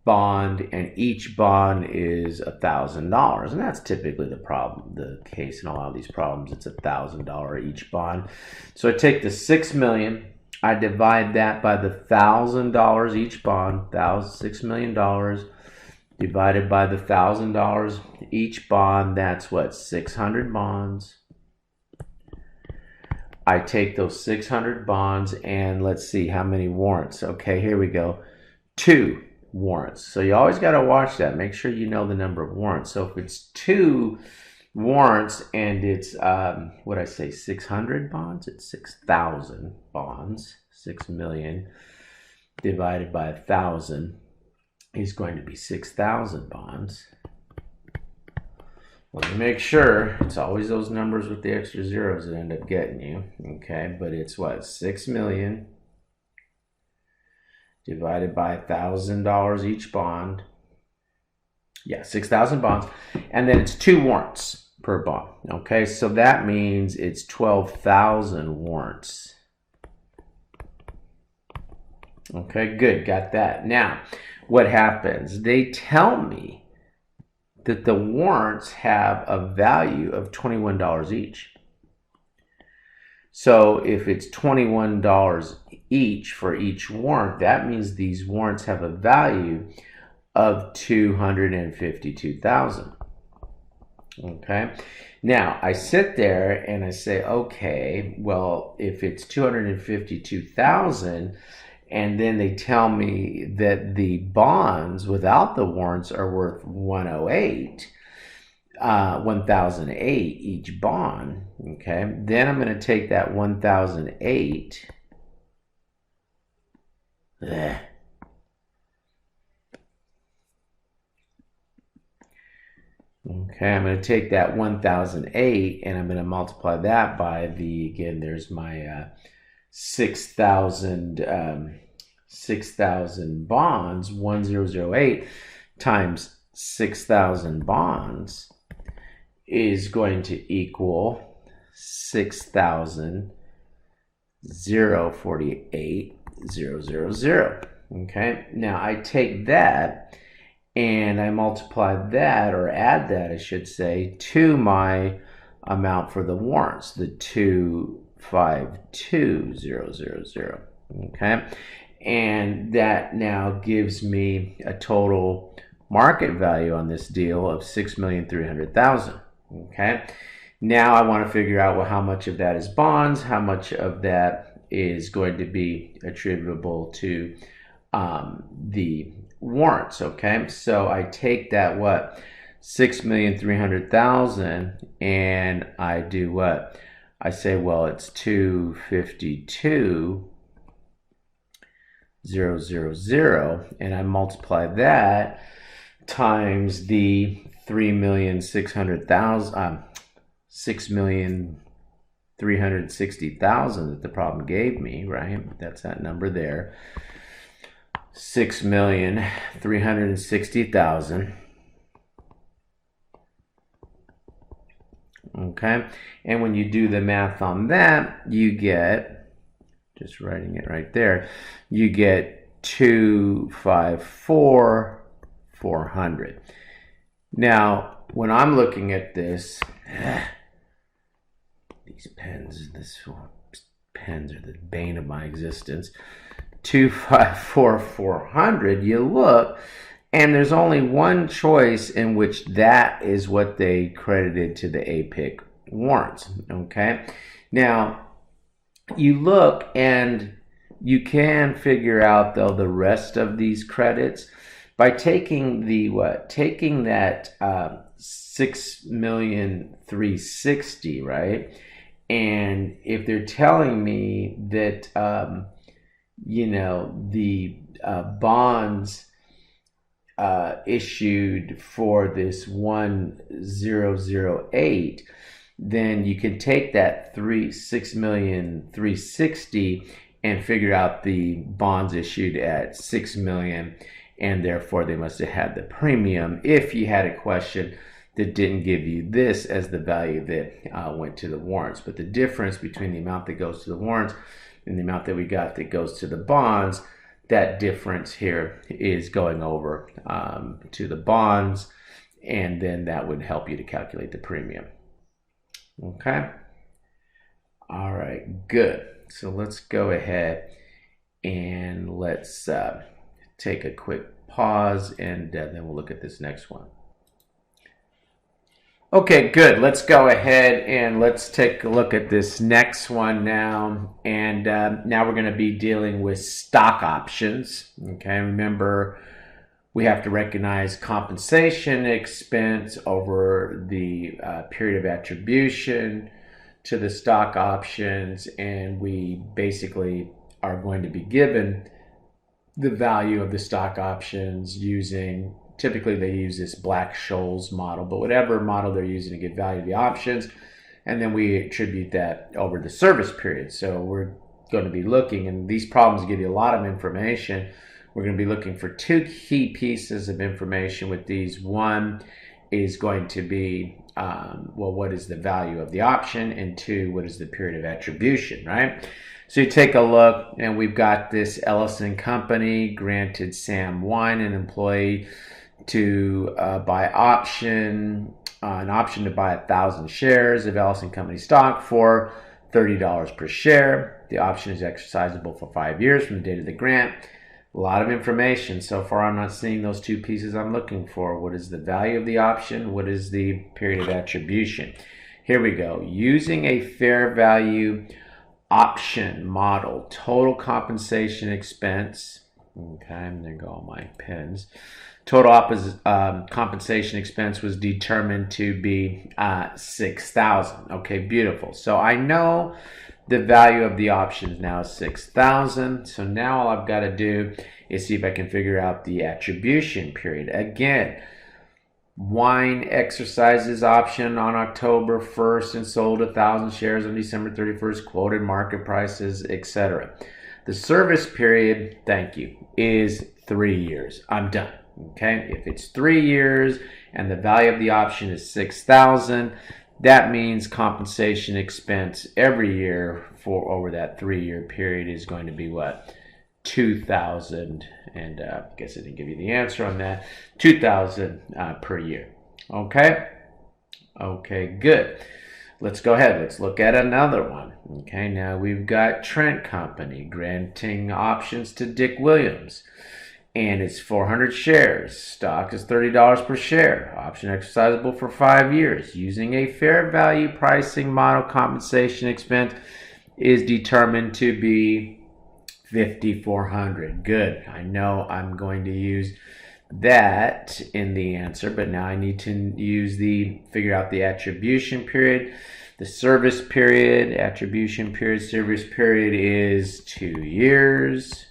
bond, and each bond is $1,000, and that's typically the case in a lot of these problems. It's $1,000 each bond. So I take the 6 million, I divide that by the $1,000 each bond, $6 million divided by the $1,000 each bond. That's what, 600 bonds. I take those 600 bonds and let's see how many warrants. Okay, here we go. 2. warrants. So you always got to watch that. Make sure you know the number of warrants. So if it's 2 warrants and it's, what I say, 600 bonds? It's 6,000 bonds. 6 million divided by 1,000 is going to be 6,000 bonds. Let me make sure. It's always those numbers with the extra zeros that end up getting you. Okay, but it's what? 6 million divided by $1,000 each bond. Yeah, 6,000 bonds. And then it's 2 warrants per bond. Okay, so that means it's 12,000 warrants. Okay, good. Got that. Now, what happens? They tell me that the warrants have a value of $21 each. So if it's $21 each for each warrant, that means these warrants have a value of $252,000. Okay. Now I sit there and I say, okay, well, if it's $252,000, and then they tell me that the bonds without the warrants are worth 1,008 each bond. Okay, then I'm going to take that 1,008. Okay, I'm going to take that 1,008 and I'm going to multiply that by the, again, there's my 6,000 bonds. 1,008 times 6,000 bonds is going to equal 6,048,000. Okay, now I take that and I multiply that, or add that I should say, to my amount for the warrants, the 252,000. Okay, and that now gives me a total market value on this deal of $6,300,000. Okay, now I want to figure out, well, how much of that is bonds, how much of that is going to be attributable to the warrants. Okay, so I take that, what, 6,300,000, and I do what? I say, well, it's 252,000, and I multiply that times the 6,360,000 that the problem gave me, right? That's that number there. 6,360,000. Okay, and when you do the math on that, you get, just writing it right there, you get 254,400. Now, when I'm looking at this, these pens are the bane of my existence. 254,400, you look, and there's only one choice in which that is what they credited to the APIC warrants. Okay, now you look and you can figure out, though, the rest of these credits by taking the taking that 6,360,000, right? And if they're telling me that the bonds issued for this 1,008, then you can take that 6,360,000 and figure out the bonds issued at 6 million, and therefore they must have had the premium if you had a question that didn't give you this as the value that went to the warrants. But the difference between the amount that goes to the warrants and the amount that we got that goes to the bonds, that difference here is going over to the bonds, and then that would help you to calculate the premium. Okay. All right, good. So let's go ahead and let's take a quick pause, and then we'll look at this next one. Okay, good. Let's go ahead and let's take a look at this next one now. And now we're going to be dealing with stock options. Okay, remember We have to recognize compensation expense over the period of attribution to the stock options, and we basically are going to be given the value of the stock options using, typically they use this Black-Scholes model, but whatever model they're using to get value of the options, and then we attribute that over the service period. So we're going to be looking, and these problems give you a lot of information. We're going to be looking for two key pieces of information with these. One is going to be, well, what is the value of the option? And two, what is the period of attribution, right? So you take a look, and we've got this Ellison Company granted Sam Wine, an employee, to buy an option to buy 1,000 shares of Ellison Company stock for $30 per share. The option is exercisable for 5 years from the date of the grant. A lot of information. So far, I'm not seeing those two pieces I'm looking for. What is the value of the option? What is the period of attribution? Here we go. Using a fair value option model, total compensation expense. Okay, and there go all my pens. Total compensation expense was determined to be $6,000. Okay, beautiful. So I know the value of the options now is $6,000. So now all I've got to do is see if I can figure out the attribution period. Again, Wine exercises option on October 1st and sold 1,000 shares on December 31st, quoted market prices, etc. The service period, thank you, is 3 years. I'm done. Okay, if it's 3 years and the value of the option is $6,000, that means compensation expense every year for over that 3-year period is going to be what? $2,000, and I guess I didn't give you the answer on that. $2,000 per year. Okay. Okay. Good. Let's go ahead. Let's look at another one. Okay. Now we've got Trent Company granting options to Dick Williams, and it's 400 shares. Stock is $30 per share. Option exercisable for 5 years. Using a fair value pricing model, compensation expense is determined to be $5,400. Good. I know I'm going to use that in the answer, but now I need to figure out the attribution period. The service period, attribution period, service period is 2 years.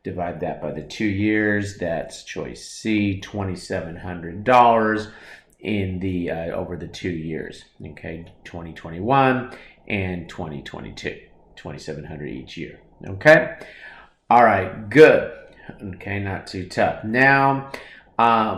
Divide that by the 2 years. That's choice C, $2,700 in the over the 2 years. Okay, 2021 and 2022, $2,700 each year. Okay. All right. Good. Okay. Not too tough. Now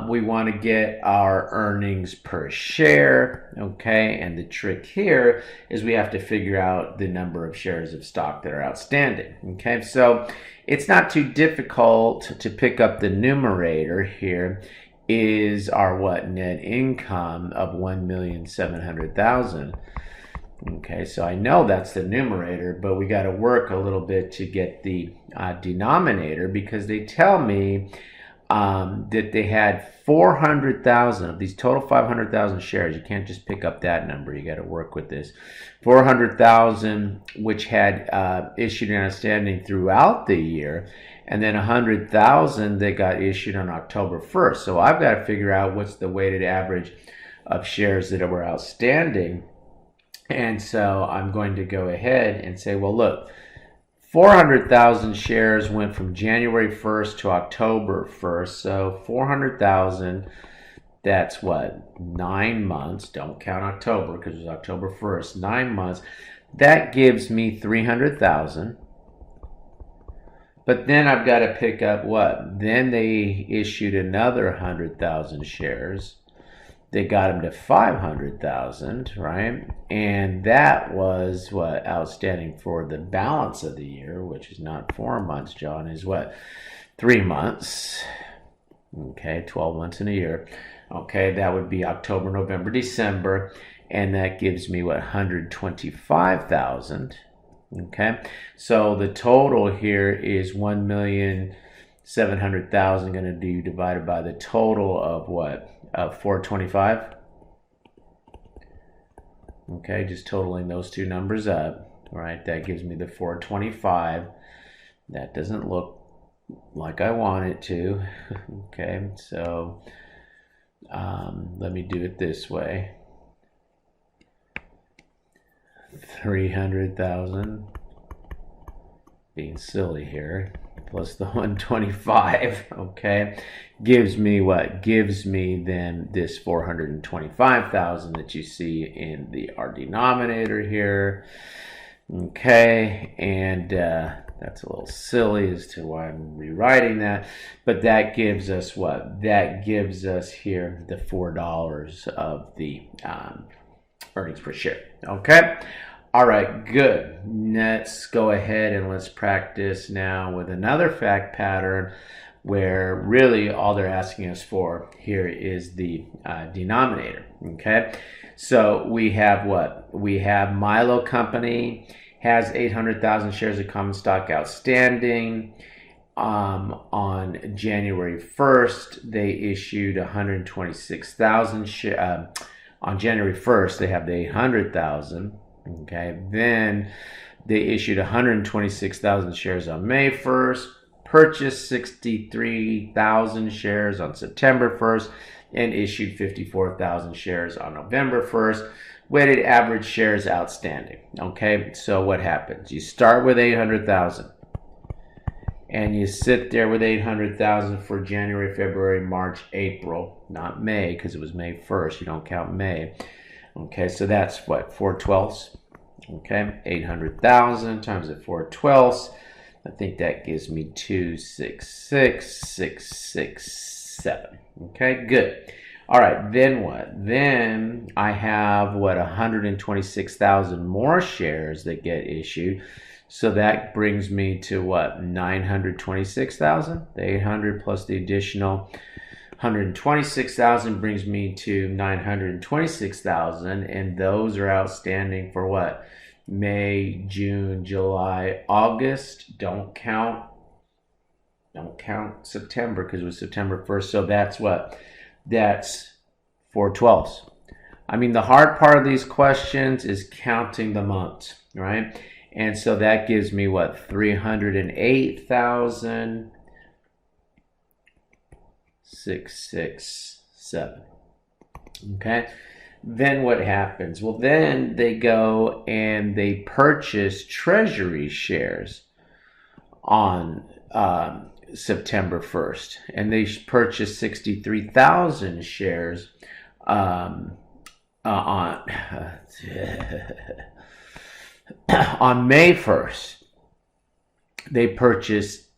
we want to get our earnings per share. Okay. And the trick here is we have to figure out the number of shares of stock that are outstanding. Okay. So it's not too difficult to pick up the numerator here. Is our what? Net income of $1,700,000. Okay, so I know that's the numerator, but we got to work a little bit to get the denominator, because they tell me that they had 400,000 of these total 500,000 shares. You can't just pick up that number. You got to work with this. 400,000, which had issued and outstanding throughout the year, and then 100,000 that got issued on October 1st. So I've got to figure out what's the weighted average of shares that were outstanding. And so I'm going to go ahead and say, well, look, 400,000 shares went from January 1st to October 1st. So 400,000, that's what? 9 months. Don't count October because it was October 1st. 9 months. That gives me 300,000. But then I've got to pick up what? Then they issued another 100,000 shares. They got them to 500,000, right? And that was what? Outstanding for the balance of the year, which is not 4 months, John, is what? 3 months. Okay, 12 months in a year. Okay, that would be October, November, December. And that gives me what? 125,000. Okay, so the total here is 1,700,000 going to be divided by the total of what? 425. Okay, just totaling those two numbers up. All right, that gives me the 425. That doesn't look like I want it to. Okay, so let me do it this way. 300,000, being silly here, plus the 125, okay, gives me what? Gives me then this 425,000 that you see in our denominator here. Okay, and that's a little silly as to why I'm rewriting that, but that gives us what? That gives us here the $4 of the earnings per share. Okay. All right, good. Let's go ahead and let's practice now with another fact pattern where really all they're asking us for here is the denominator. Okay. So we have what? We have Milo Company has 800,000 shares of common stock outstanding. On January 1st, they issued 126,000 shares. On January 1st, they have the 800,000. Okay, then they issued 126,000 shares on May 1st, purchased 63,000 shares on September 1st, and issued 54,000 shares on November 1st. Weighted average shares outstanding. Okay, so what happens? You start with 800,000. And you sit there with 800,000 for January, February, March, April, not May, because it was May 1st. You don't count May. Okay, so that's what, 4/12. Okay, 800,000 times the 4/12. I think that gives me 266,667. Okay, good. All right, then what? Then I have what, 126,000 more shares that get issued. So that brings me to what, 926,000? The 800 plus the additional 126,000 brings me to 926,000, and those are outstanding for what? May, June, July, August. Don't count September because it was September 1st. So that's what? That's 4/12. I mean, the hard part of these questions is counting the months, right? And so that gives me what? 308,667. Okay. Then what happens? Well, then they go and they purchase treasury shares on September 1st. And they purchased 63,000 shares on on May 1st. They purchased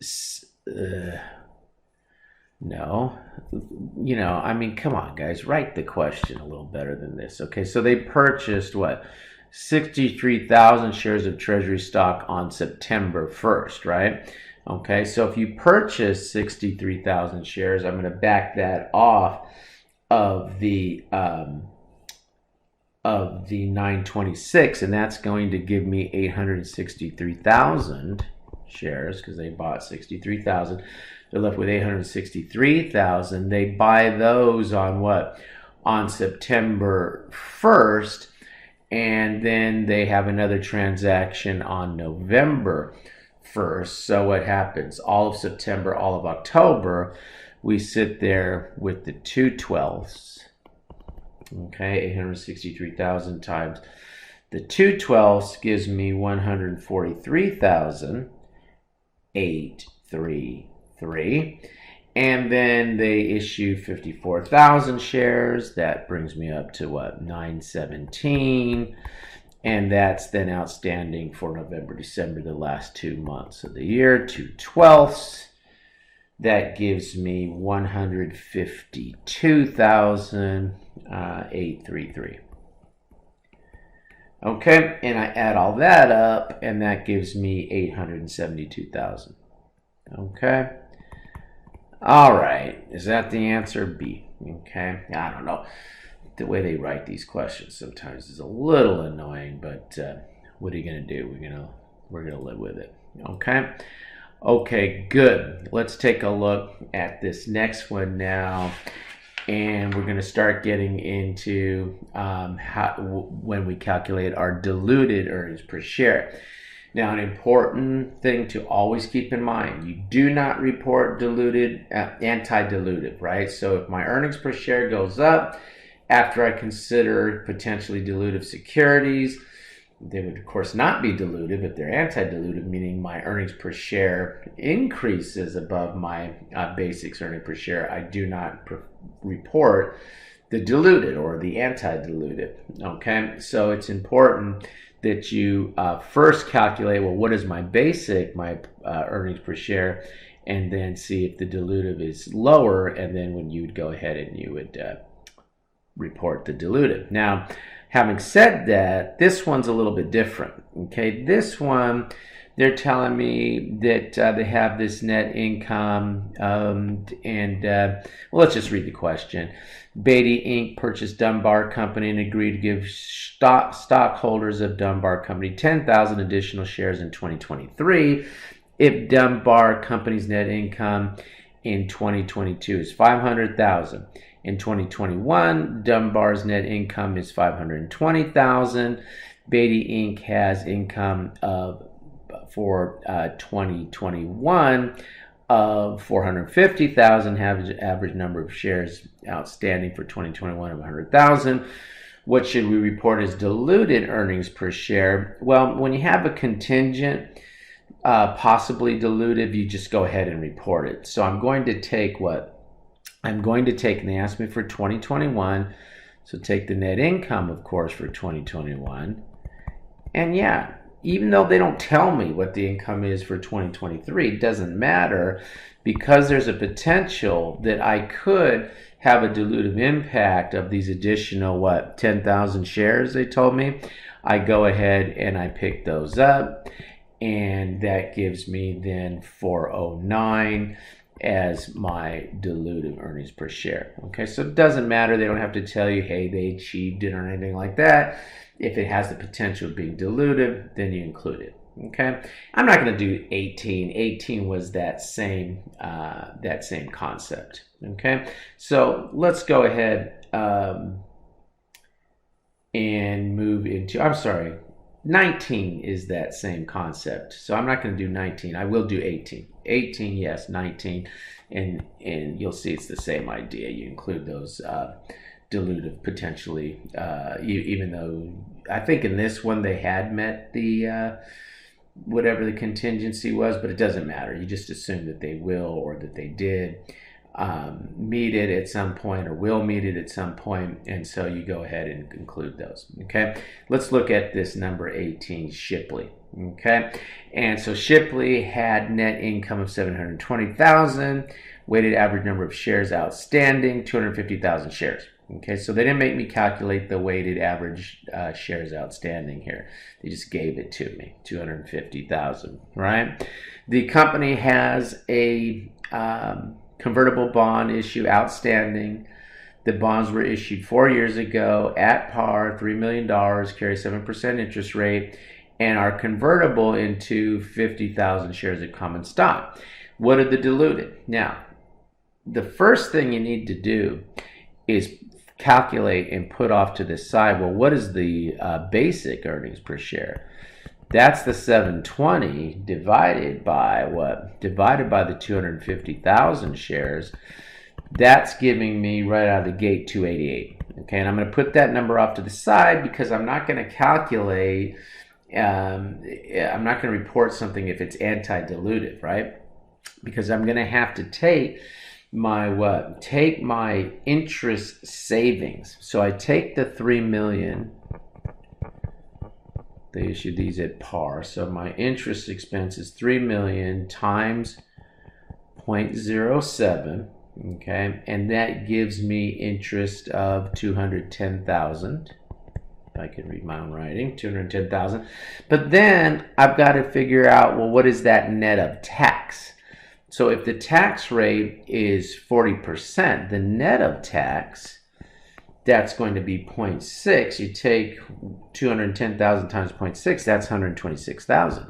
no, I mean, come on, guys, write the question a little better than this. Okay, so they purchased what? 63,000 shares of treasury stock on September 1st, right? Okay, so if you purchase 63,000 shares, I'm going to back that off of the 926, and that's going to give me 863,000 shares because they bought 63,000. They're left with 863,000. They buy those on what? On September 1st, and then they have another transaction on November 1st. So what happens? All of September, all of October, we sit there with the 2/12. Okay, 863,000 times the 2/12 gives me 143,833. And then they issue 54,000 shares. That brings me up to what? 917. And that's then outstanding for November, December, the last 2 months of the year, 2/12. That gives me 152,833. Okay, and I add all that up, and that gives me 872,000. Okay. All right. Is that the answer? B. Okay. I don't know. The way they write these questions sometimes is a little annoying, but what are you going to do? We're gonna live with it. Okay. Okay, good. Let's take a look at this next one now, and we're going to start getting into when we calculate our diluted earnings per share. Now, an important thing to always keep in mind, you do not report diluted, anti-dilutive, right? So if my earnings per share goes up after I consider potentially dilutive securities, they would, of course, not be dilutive if they're anti-dilutive, meaning my earnings per share increases above my basics earning per share. I do not report the diluted or the anti-dilutive, okay? So it's important that you first calculate, well, what is my basic, my earnings per share, and then see if the dilutive is lower, and then when you would go ahead and you would report the dilutive. Now, having said that, this one's a little bit different, okay? This one, they're telling me that they have this net income, well, let's just read the question. Beatty Inc. purchased Dunbar Company and agreed to give stockholders of Dunbar Company 10,000 additional shares in 2023 if Dunbar Company's net income in 2022 is 500,000. In 2021, Dunbar's net income is 520,000. Beatty Inc. has income for 2021 of 450,000, average number of shares outstanding for 2021 of 100,000. What should we report as diluted earnings per share? Well, when you have a contingent, possibly dilutive, you just go ahead and report it. So I'm going to take and they asked me for 2021, so take the net income, of course, for 2021. And yeah, even though they don't tell me what the income is for 2023, it doesn't matter, because there's a potential that I could have a dilutive impact of these additional, 10,000 shares they told me. I go ahead and I pick those up, and that gives me then 409 as my dilutive earnings per share. Okay, so it doesn't matter. They don't have to tell you, hey, they achieved it or anything like that. If it has the potential of being dilutive, then you include it. Okay, I'm not going to do 18. 18 was that same concept. Okay, so let's go ahead and move into, 19 is that same concept. So I'm not going to do 19. I will do 18. 18, yes, 19. And you'll see it's the same idea. You include those dilutive potentially, even though I think in this one they had met the whatever the contingency was, but it doesn't matter. You just assume that they will, or that they did meet it at some point, or will meet it at some point, and so you go ahead and include those. Okay, let's look at this number 18, Shipley. Okay, and so Shipley had net income of 720,000, weighted average number of shares outstanding 250,000 shares. Okay, so they didn't make me calculate the weighted average shares outstanding here. They just gave it to me, 250,000, right? The company has a convertible bond issue outstanding. The bonds were issued 4 years ago at par, $3 million, carry 7% interest rate, and are convertible into 50,000 shares of common stock. What are the diluted? Now, the first thing you need to do is calculate and put off to the side, well, what is the basic earnings per share? That's the 720 divided by what? Divided by the 250,000 shares. That's giving me right out of the gate 288. Okay, and I'm going to put that number off to the side because I'm not going to calculate, I'm not going to report something if it's anti-dilutive, right? Because I'm going to have to take my take my interest savings. So I take the 3 million. They issued these at par. So my interest expense is 3 million times 0.07. Okay, and that gives me interest of 210,000. If I can read my own writing, 210,000. But then I've got to figure out, well, what is that net of tax? So if the tax rate is 40%, the net of tax, that's going to be 0.6. You take 210,000 times 0.6, that's 126,000.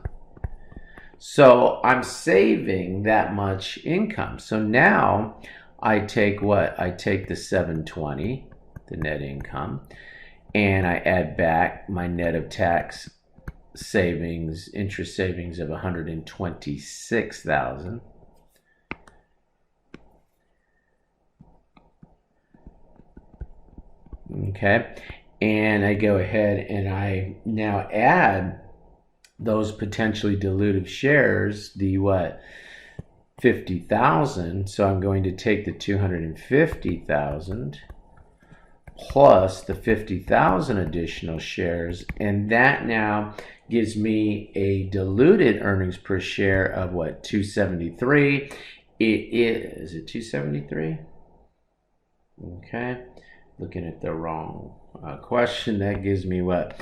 So I'm saving that much income. So now I take what? I take the 720, the net income, and I add back my net of tax savings, interest savings of 126,000. Okay, and I go ahead and I now add those potentially dilutive shares, the what? 50,000. So I'm going to take the 250,000 plus the 50,000 additional shares, and that now gives me a diluted earnings per share of what? 273. Is it 273? Okay, looking at the wrong question. That gives me what?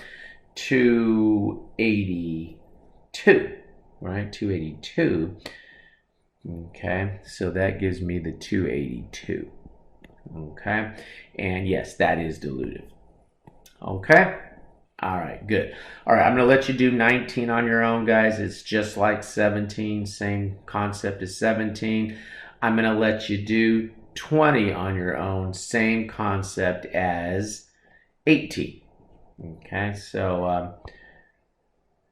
282, right? 282. Okay, so that gives me the 282. Okay, and yes, that is dilutive. Okay, all right, good. All right, I'm going to let you do 19 on your own, guys. It's just like 17, same concept as 17. I'm going to let you do 20 on your own, same concept as 18. Okay, so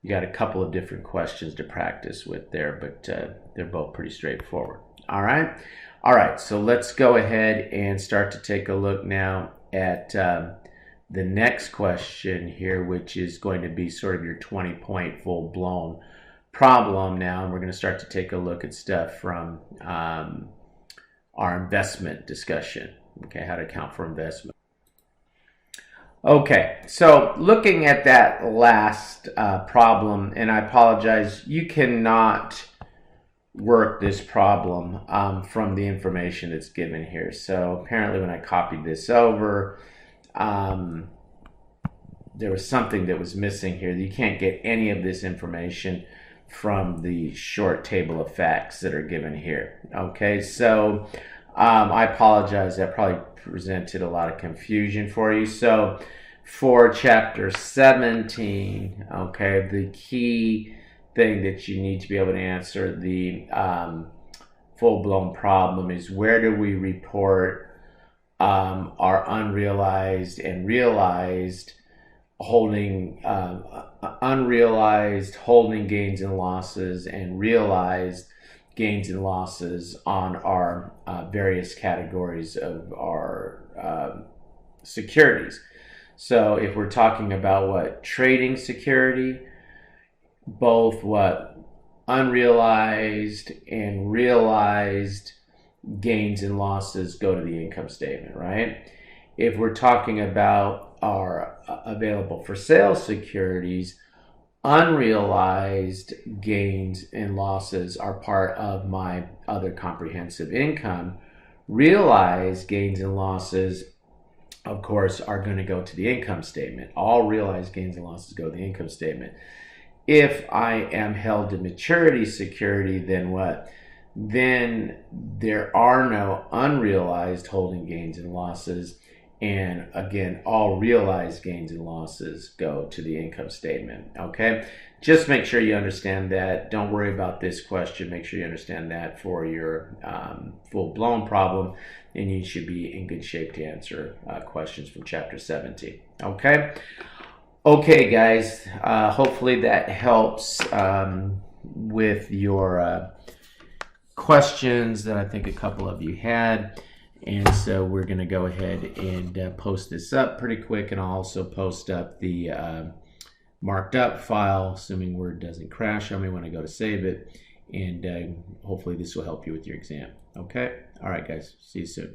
you got a couple of different questions to practice with there, but they're both pretty straightforward. All right, so let's go ahead and start to take a look now at the next question here, which is going to be sort of your 20-point full-blown problem now, and we're going to start to take a look at stuff from our investment discussion. Okay, how to account for investment. Okay, so looking at that last problem, and I apologize, you cannot work this problem from the information that's given here. So apparently when I copied this over, there was something that was missing here. You can't get any of this information from the short table of facts that are given here. Okay, so I apologize. That probably presented a lot of confusion for you. So for chapter 17, okay, the key thing that you need to be able to answer the full-blown problem is, where do we report our unrealized and realized holding, unrealized holding gains and losses and realized gains and losses on our various categories of our securities. So if we're talking about what? Trading security, both what? Unrealized and realized gains and losses go to the income statement, right? If we're talking about our available for sale securities, unrealized gains and losses are part of my other comprehensive income. Realized gains and losses, of course, are going to go to the income statement. All realized gains and losses go to the income statement. If I am held to maturity security, then what? Then there are no unrealized holding gains and losses. And again, all realized gains and losses go to the income statement. Okay, just make sure you understand that. Don't worry about this question. Make sure you understand that for your full-blown problem, and you should be in good shape to answer questions from chapter 17. Okay, guys. Hopefully that helps with your questions that I think a couple of you had. And so we're going to go ahead and post this up pretty quick, and I'll also post up the marked up file, assuming Word doesn't crash on me when I go to save it, and hopefully this will help you with your exam. Okay? All right, guys. See you soon.